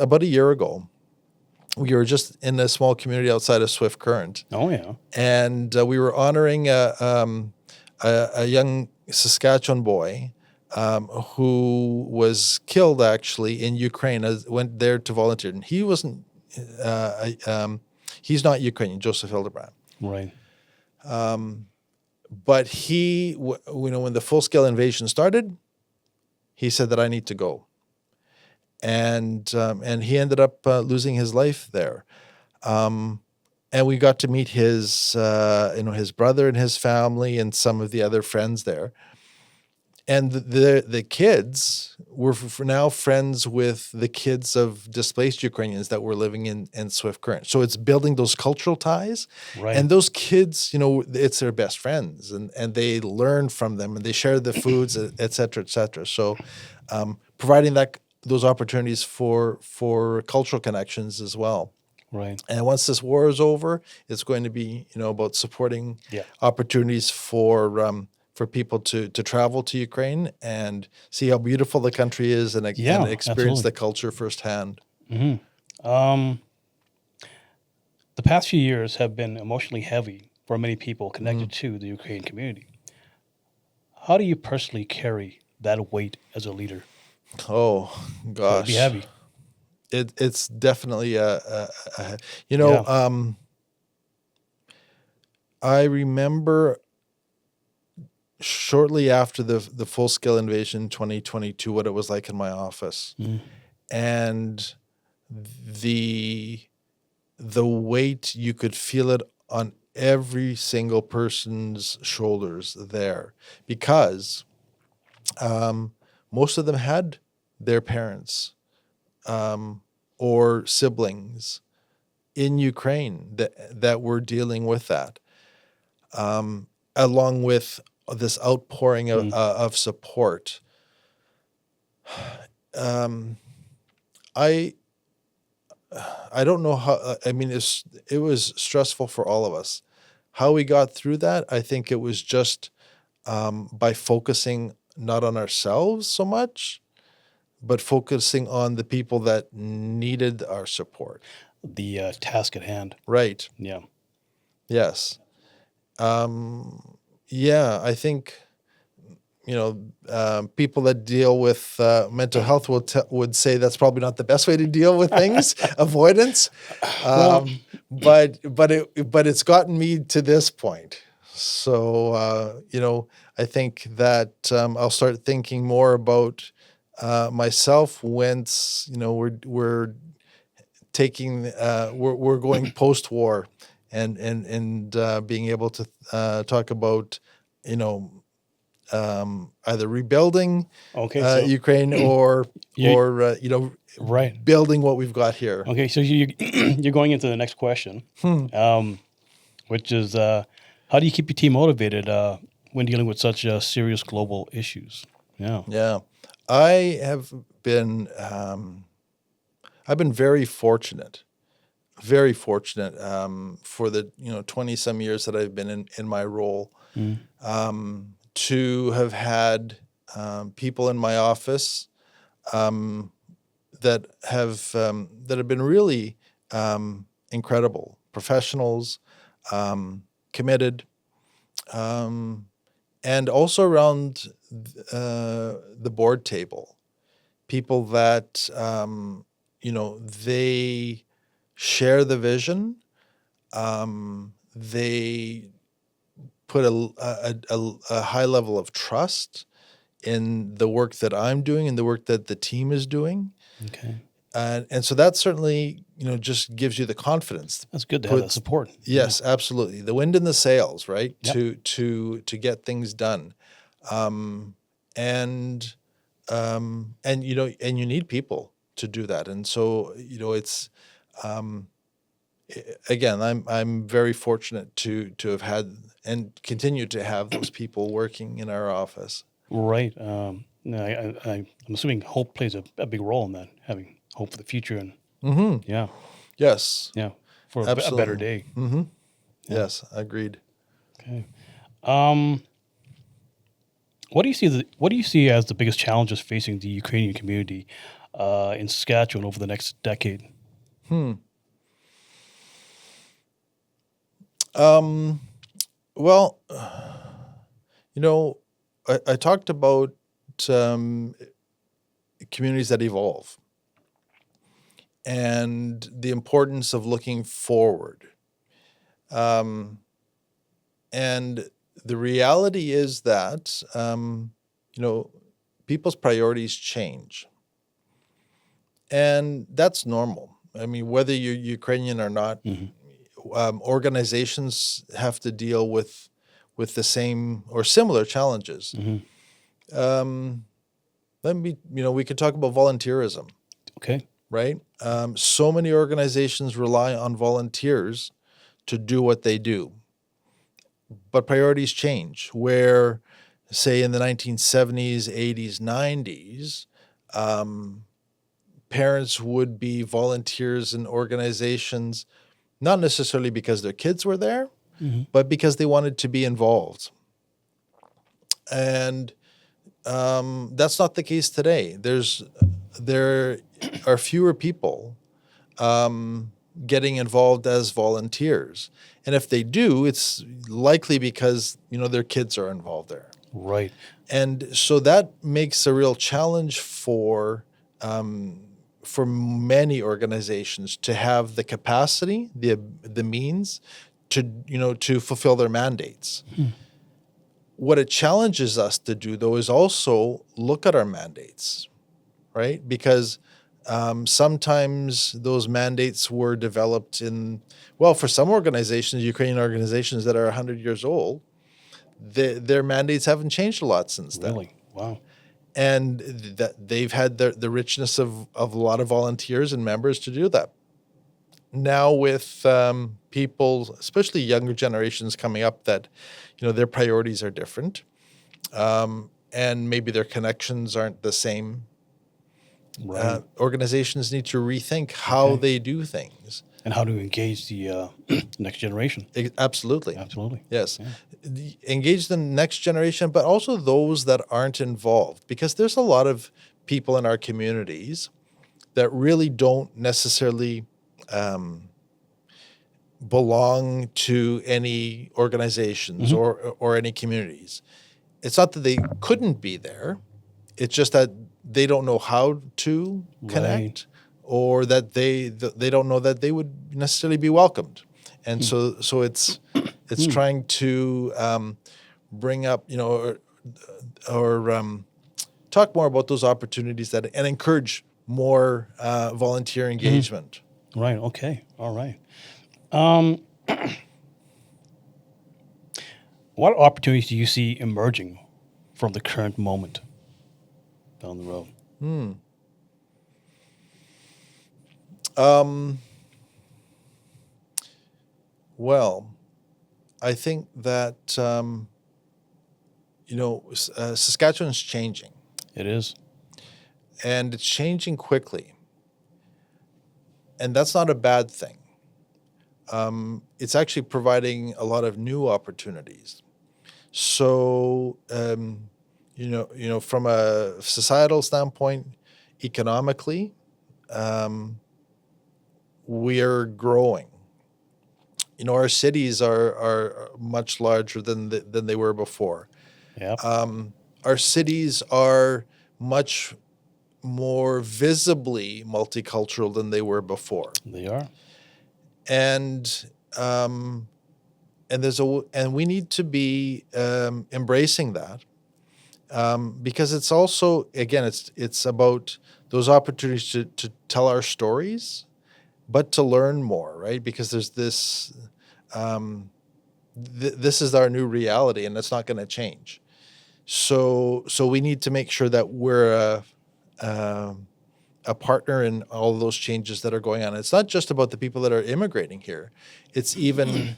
about a year ago, we were just in a small community outside of Swift Current, Oh yeah. and we were honoring a young Saskatchewan boy who was killed actually in Ukraine. Went there to volunteer, and he wasn't. He's not Ukrainian, Joseph Hildebrand. Right. But he, when the full-scale invasion started, he said that I need to go, and he ended up losing his life there. And we got to meet his his brother and his family and some of the other friends there. And the kids were now friends with the kids of displaced Ukrainians that were living in Swift Current. So it's building those cultural ties. Right. And those kids, it's their best friends, and they learn from them, and they share the foods, et cetera, et cetera. So providing those opportunities for cultural connections as well. Right. And once this war is over, it's going to be, about supporting opportunities for people to travel to Ukraine and see how beautiful the country is and experience absolutely. the culture firsthand. The past few years have been emotionally heavy for many people connected to the Ukrainian community. How do you personally carry that weight as a leader? Oh, gosh. It'd be heavy. It's definitely I remember shortly after the full-scale invasion in 2022, what it was like in my office. And the weight, you could feel it on every single person's shoulders there, because most of them had their parents or siblings in Ukraine that were dealing with that, along with this outpouring of support. I don't know how. I mean, it was stressful for all of us. How we got through that, I think it was just by focusing not on ourselves so much, but focusing on the people that needed our support. The task at hand. Right. Yeah. Yes. Yeah, I think, people that deal with mental health would say that's probably not the best way to deal with things, avoidance. But it's gotten me to this point. So, I think that I'll start thinking more about myself once, we're taking, we're going post-war and being able to talk about, either rebuilding Ukraine or Right. building what we've got here. Okay, so you're going into the next question, which is how do you keep your team motivated when dealing with such serious global issues? Yeah. Yeah, I have been. I've been very fortunate for the 20 some years that I've been in my role, to have had people in my office that have been really incredible professionals, committed, and also around the board table, people that they share the vision. They put a high level of trust in the work that I'm doing and the work that the team is doing. Okay. And so that certainly, just gives you the confidence. That's good to have that support. Yes, absolutely. The wind in the sails, right? Yep. To get things done. And you need people to do that. And so, it's, again, I'm very fortunate to have had and continue to have those people working in our office. Right. I'm assuming hope plays a big role in that, having hope for the future and yeah, for a better day. Mm-hmm. Yeah. Yes, agreed. Okay. What do you see as the biggest challenges facing the Ukrainian community in Saskatchewan over the next decade? Well, you know, I talked about um, communities that evolve and the importance of looking forward. Um, and the reality is that, people's priorities change. And that's normal. I mean, whether you're Ukrainian or not, organizations have to deal with the same or similar challenges. Um, we could talk about volunteerism, Okay. right? So many organizations rely on volunteers to do what they do, but priorities change. Where, say, in the 1970s, 80s, 90s, parents would be volunteers in organizations, not necessarily because their kids were there, but because they wanted to be involved. And that's not the case today. There are fewer people getting involved as volunteers, and if they do, it's likely because their kids are involved there. Right. And so that makes a real challenge for many organizations to have the capacity, the means to fulfill their mandates. What it challenges us to do, though, is also look at our mandates, right? Because sometimes those mandates were developed for some organizations, Ukrainian organizations that are 100 years old, their mandates haven't changed a lot since then. Really? Wow. And that they've had the richness of a lot of volunteers and members to do that. Now with people, especially younger generations coming up, that their priorities are different, and maybe their connections aren't the same. Right. Organizations need to rethink how they do things. And how to engage the next generation. Absolutely. Absolutely. Yes. Engage the next generation, but also those that aren't involved, because there's a lot of people in our communities that really don't necessarily belong to any organizations or any communities. It's not that they couldn't be there. It's just that they don't know how to connect, or that they don't know that they would necessarily be welcomed. And so it's trying to bring up, or talk more about those opportunities and encourage more volunteer engagement. Right. Okay. All right. What opportunities do you see emerging from the current moment down the road? Well, I think that Saskatchewan's changing, It is. and it's changing quickly, and that's not a bad thing. It's actually providing a lot of new opportunities. So, from a societal standpoint, economically, we are growing. Our cities are much larger than they were before. Yep. Our cities are much more visibly multicultural than they were before. They are. And we need to be embracing that, because it's also, again, it's about those opportunities to tell our stories, but to learn more, right? Because there's this this is our new reality, and it's not going to change. So we need to make sure that we're a partner in all of those changes that are going on. It's not just about the people that are immigrating here. It's even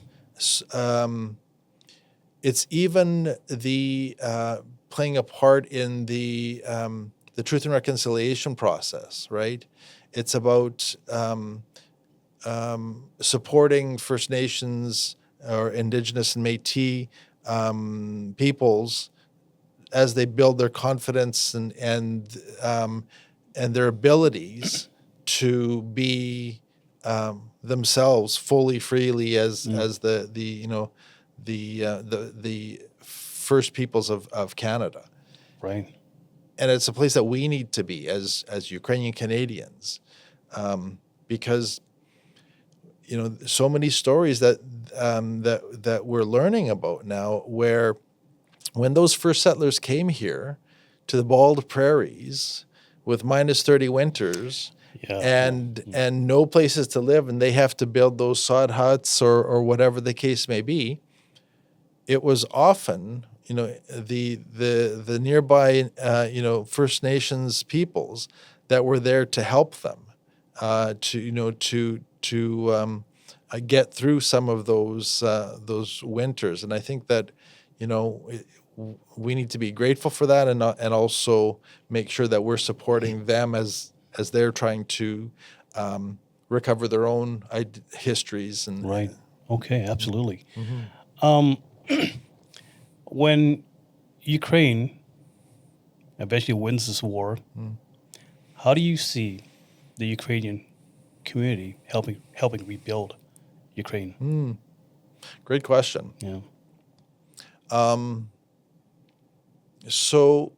the playing a part in the Truth and Reconciliation process, right? It's about supporting First Nations or Indigenous and Métis peoples as they build their confidence and their abilities to be themselves fully freely as the first peoples of Canada. Right. And it's a place that we need to be as Ukrainian Canadians, because so many stories that we're learning about now, where when those first settlers came here to the bald prairies with -30 winters Yeah. and no places to live, and they have to build those sod huts or whatever the case may be, it was often the nearby First Nations peoples that were there to help them to get through some of those winters. And I think that we need to be grateful for that, and also make sure that we're supporting them as they're trying to recover their own histories. And Right. Okay. Absolutely. Mm-hmm. When Ukraine eventually wins this war, how do you see the Ukrainian community helping rebuild Ukraine? Great question. Yeah. So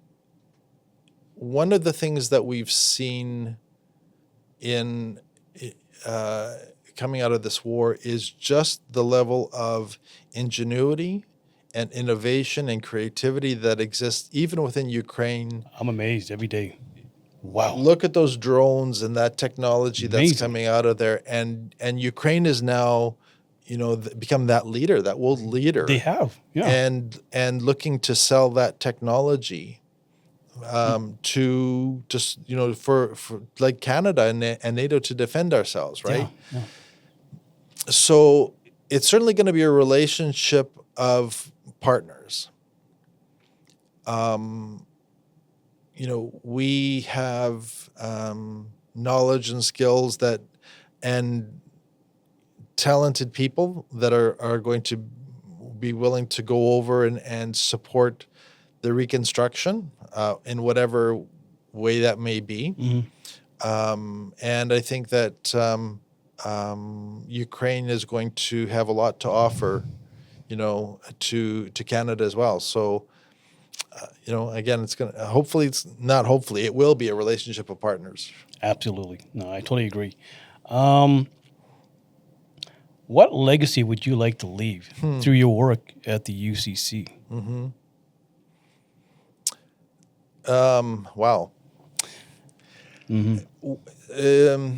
one of the things that we've seen in coming out of this war is just the level of ingenuity and innovation and creativity that exists even within Ukraine. I'm amazed every day. Wow. Look at those drones and that technology that's Amazing. coming out of there, and Ukraine is now, become that leader, that world leader. They have. Yeah. And looking to sell that technology to just for like Canada and NATO to defend ourselves, right? Yeah. So it's certainly going to be a relationship of partners. We have knowledge and skills and talented people that are going to be willing to go over and support the reconstruction in whatever way that may be. Mm-hmm. And I think that Ukraine is going to have a lot to offer, to Canada as well. So, again, it will be a relationship of partners. Absolutely. No, I totally agree. What legacy would you like to leave through your work at the UCC? Wow. Mm-hmm.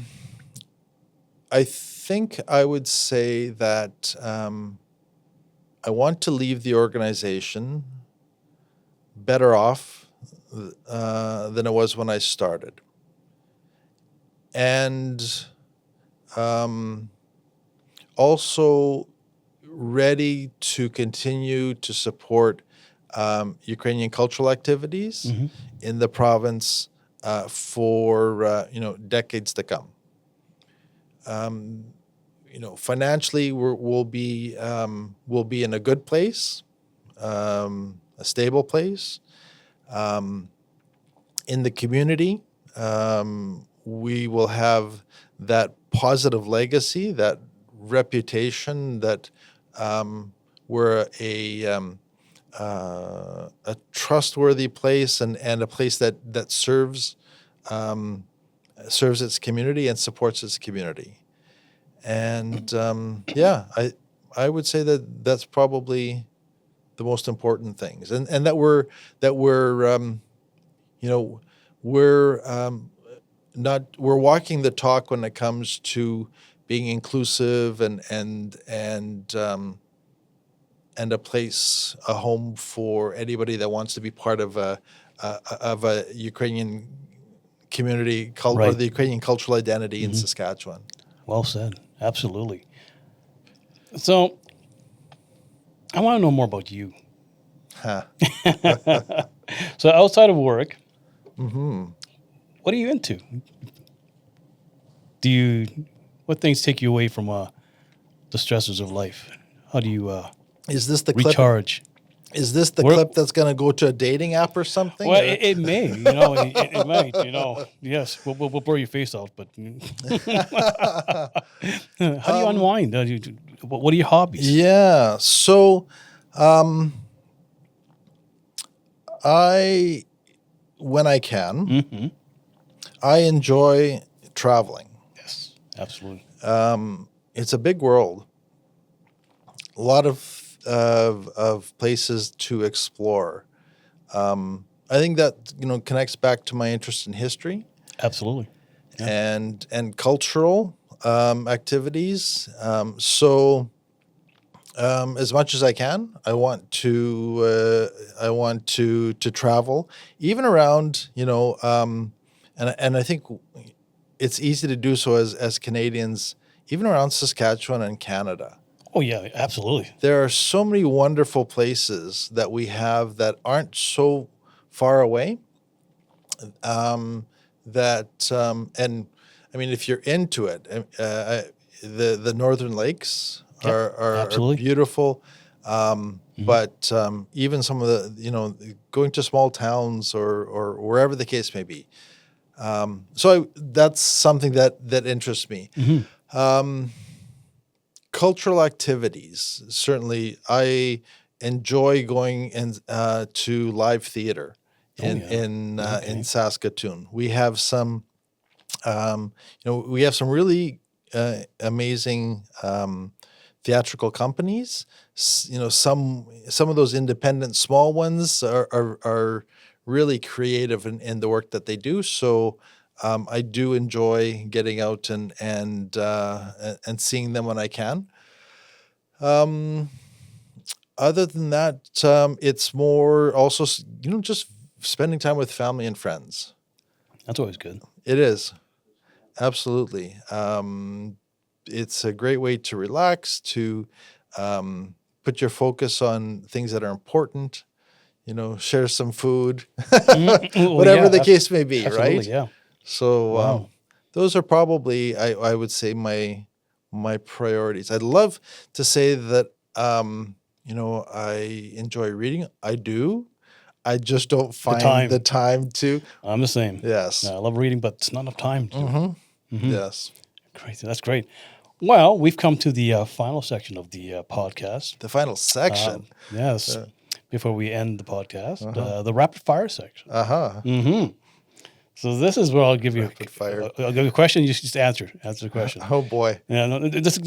I think I would say that I want to leave the organization better off than it was when I started. And also ready to continue to support Ukrainian cultural activities in the province for decades to come. Financially, we'll be in a good place, a stable place. In the community, we will have that positive legacy, that reputation that we're a trustworthy place and a place that serves its community and supports its community. And I would say that's probably the most important things, and that we're we're walking the talk when it comes to being inclusive and a place, a home for anybody that wants to be part of a Ukrainian community or the Ukrainian cultural identity in Saskatchewan. Well said. Absolutely. So, I want to know more about you. So, outside of work, what are you into? What things take you away from the stresses of life? How do you Is this the recharge? Is this the We're- clip that's going to go to a dating app or something? Well, or- it may, it might, Yes, we'll blur your face out, but how do you unwind? What are your hobbies? Yeah. So, when I can, Mm-hmm. I enjoy traveling. Yes, absolutely. It's a big world. A lot of places to explore. I think that connects back to my interest in history Absolutely. and cultural activities. So as much as I can, I want to travel, even around and I think it's easy to do so as Canadians, even around Saskatchewan and Canada. Oh, yeah, absolutely. There are so many wonderful places that we have that aren't so far away. And I mean, if you're into it, the Northern Lakes Yep, are absolutely. beautiful. But even some of the going to small towns or wherever the case may be. That's something that interests me. Cultural activities, certainly, I enjoy going to live theater in Saskatoon. We have some, really amazing theatrical companies. Some of those independent small ones are really creative in the work that they do. So I do enjoy getting out and seeing them when I can. Other than that, it's more also just spending time with family and friends. That's always good. It is absolutely. It's a great way to relax, to put your focus on things that are important. Share some food, Oh, whatever yeah, the case may be, absolutely, right? yeah. So Wow. those are probably, I would say, my priorities. I'd love to say that I enjoy reading. I do. I just don't find time. the time to. I'm the same. Yes. I love reading, but it's not enough time to. Yes. Great. That's great. Well, we've come to the final section of the podcast. The final section. Yes. Before we end the podcast, the rapid fire section. So this is where I'll give you Rapid fire. I'll give you a question. You just answer the question. Oh boy. Yeah, no, these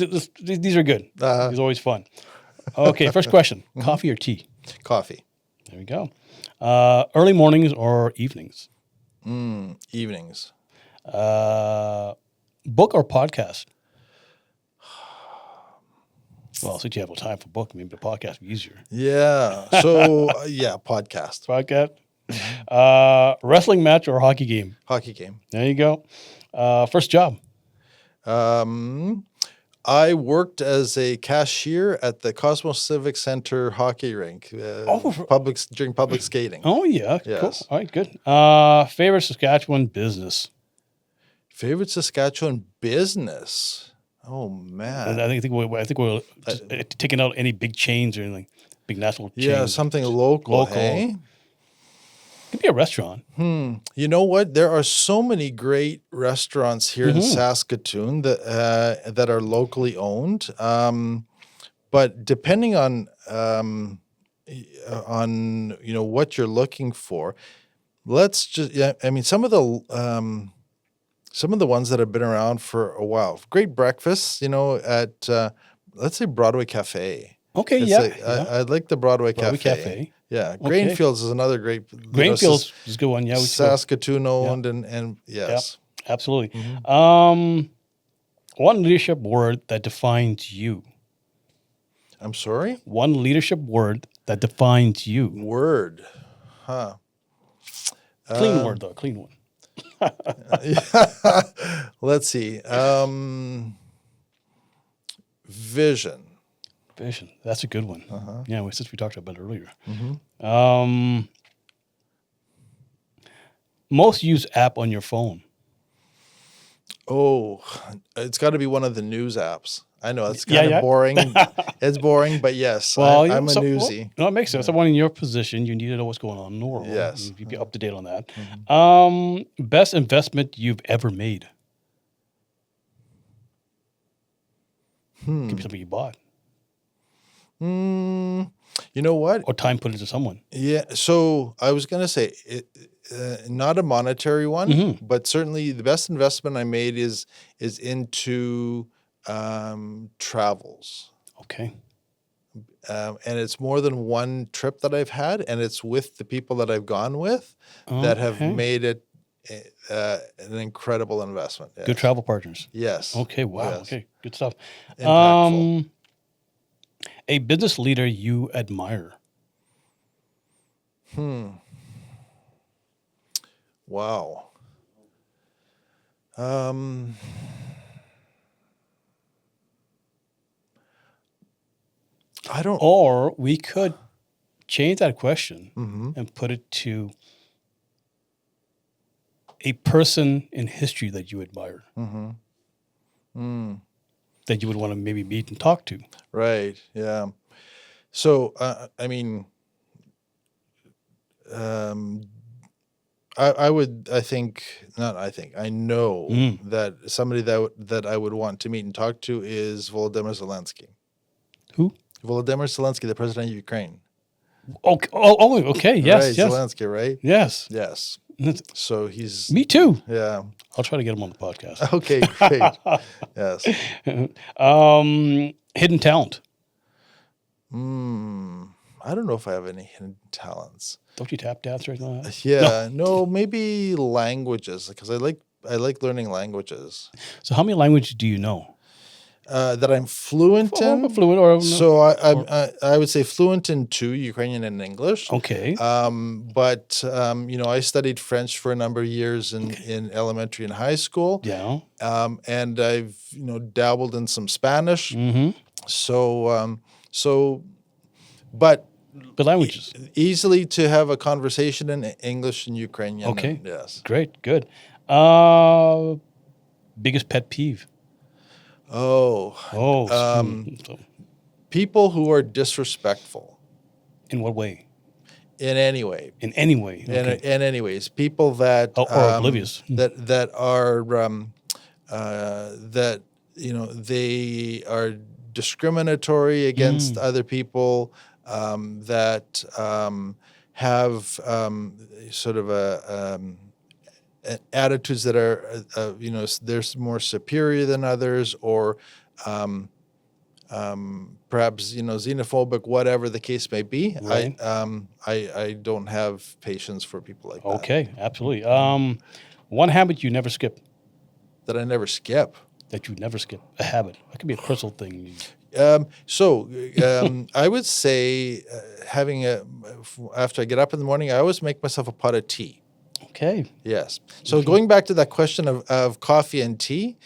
are good. These are always fun. Okay, first question: coffee or tea? Coffee. There we go. Early mornings or evenings? Evenings. Book or podcast? Well, since you have no time for book, maybe the podcast would be easier. Yeah. So podcast. Podcast. Wrestling match or hockey game? Hockey game. There you go. First job. I worked as a cashier at the Cosmos Civic Center hockey rink. During public skating. Oh yeah. Yes. Cool. All right. Good. Favorite Saskatchewan business. Favorite Saskatchewan business. Oh man. I think we're just, taking out any big chains or anything, big national chains. Yeah, something local. Hey? Could be a restaurant. You know what? There are so many great restaurants here in Saskatoon that are locally owned. But depending on what you're looking for, let's just I mean some of the ones that have been around for a while. Great breakfasts, at let's say Broadway Cafe. Okay, It's I like the Broadway Cafe. Yeah, Okay. Grainfields is another great. Grainfields is a good one. Yeah, Saskatoon owned and yes. Yep, absolutely. One leadership word that defines you. I'm sorry? One leadership word that defines you. Word. Huh. Clean word though, clean one. Let's see. Vision. Vision. That's a good one. Yeah, since we talked about it earlier. Most used app on your phone. Oh, it's got to be one of the news apps. I know it's Yeah, kind of yeah. boring. It's boring, but yes, Well, I'm a well, newsie. no, it makes sense. Someone in your position, you need to know what's going on in the world. Yes. You'd be up to date on that. Mhm. Best investment you've ever made? Could be something you bought Mm, you know what? or time put into someone. Yeah. So I was going to say, not a monetary one, Mhm. but certainly the best investment I made is into travels. Okay. And it's more than one trip that I've had, and it's with the people that I've gone with that have Okay. made it an incredible investment. Good Yes. travel partners. Yes. Okay. Wow. Yes. Okay. Good stuff. Impactful. A business leader you admire? Wow. Um, I don't. Or we could change that question Mhm. and put it to a person in history that you admire, that you would want to maybe meet and talk to. Right. Yeah. So, I mean, um, I would. I think not. I think I know Mm. that somebody that I would want to meet and talk to is Volodymyr Zelensky. Who? Volodymyr Zelensky, the president of Ukraine. Okay. Oh, okay. Yes. Right. Yes. Zelensky. Right. Yes. Yes. So he's. Me too. Yeah. I'll try to get him on the podcast. Okay. Great. Yes. Hidden talent. I don't know if I have any hidden talents. Don't you tap dance right now? Yeah. No. Maybe languages, because I like learning languages. So how many languages do you know? That I'm fluent in. Fluent or So I would say fluent in two, Ukrainian and English. okay. But I studied French for a number of years in elementary and high school. Yeah. And I've dabbled in some Spanish. Mm-hmm. But But languages. easily to have a conversation in English and Ukrainian. Okay. Yes. Great. Good. Biggest pet peeve. Oh, So people who are disrespectful in what way? in any way. In any way. Okay. In any ways, people that Or oblivious. that are that they are discriminatory against other people, that have sort of attitudes that are they're more superior than others, or perhaps xenophobic, whatever the case may be. Right. I don't have patience for people like that. Okay. Absolutely. One habit you never skip. That I never skip. That you never skip. A habit. That could be a personal thing. I would say after I get up in the morning, I always make myself a pot of tea. Okay. Yes. So going back to that question of coffee and tea,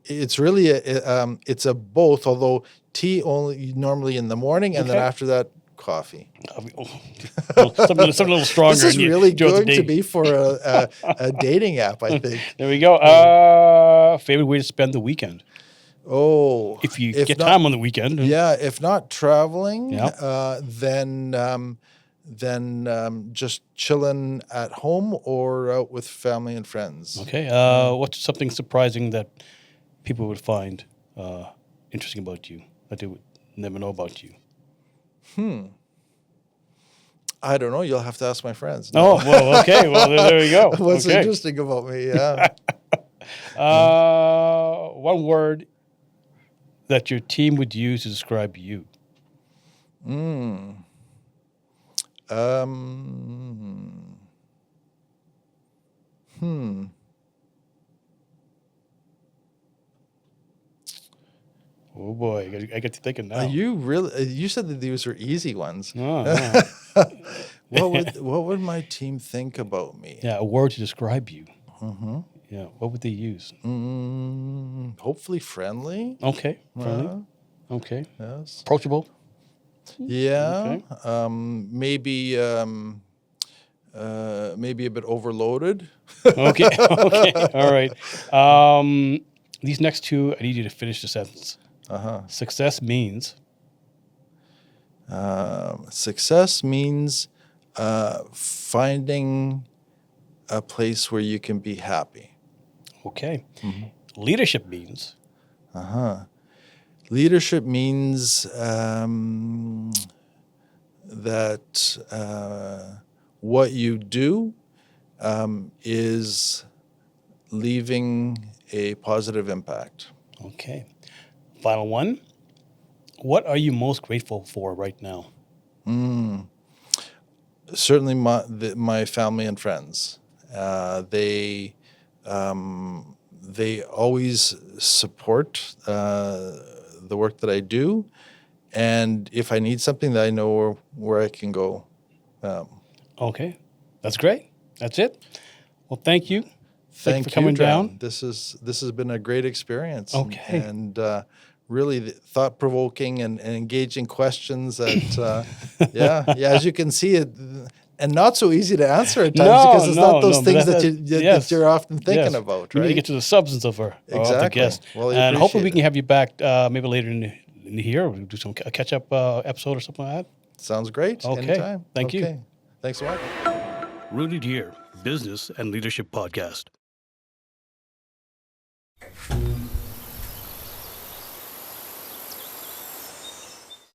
it's really it's a both. Although tea only normally in the morning, and then Okay. after that, coffee. Something a little stronger. This is and you- really throughout the going to day. be for a dating app, I think. There we go. Favorite way to spend the weekend? Oh, If you get not- time on the weekend. Yeah, if not traveling, Yeah. then just chilling at home or out with family and friends. Okay. What's something surprising that people would find interesting about you that they would never know about you? I don't know. You'll have to ask my friends. Oh, well, okay. Well, there you go. What's Okay. interesting about me? Yeah. One word that your team would use to describe you. Oh boy, I get to thinking now. You really? You said that these were easy ones. Oh, no. What would my team think about me? Yeah, a word to describe you. Yeah, what would they use? Hopefully friendly. Okay, friendly. Okay, Yes. approachable. Yeah. Okay. Maybe maybe a bit overloaded. Okay. Okay. All right. These next two, I need you to finish the sentence. Success means. Success means finding a place where you can be happy. Okay. Leadership means. Leadership means that what you do is leaving a positive impact. Okay. Final one. What are you most grateful for right now? Certainly my family and friends. They always support the work that I do, and if I need something, that I know where I can go. Okay. That's great. That's it. Well, thank you. Thank you for coming Dran. down. This has been a great experience. Okay. And really thought provoking and engaging questions that as you can see it. And not so easy to answer at times because it's not those things that you're often thinking about, We right? need to get to the substance of the guest. Well, I and hopefully we appreciate can have you back maybe later in the year. We'll do a catch-up episode or something like that. Sounds great. Okay. Anytime. Thank you. Okay. Thanks so much. Rooted Here Business and Leadership Podcast.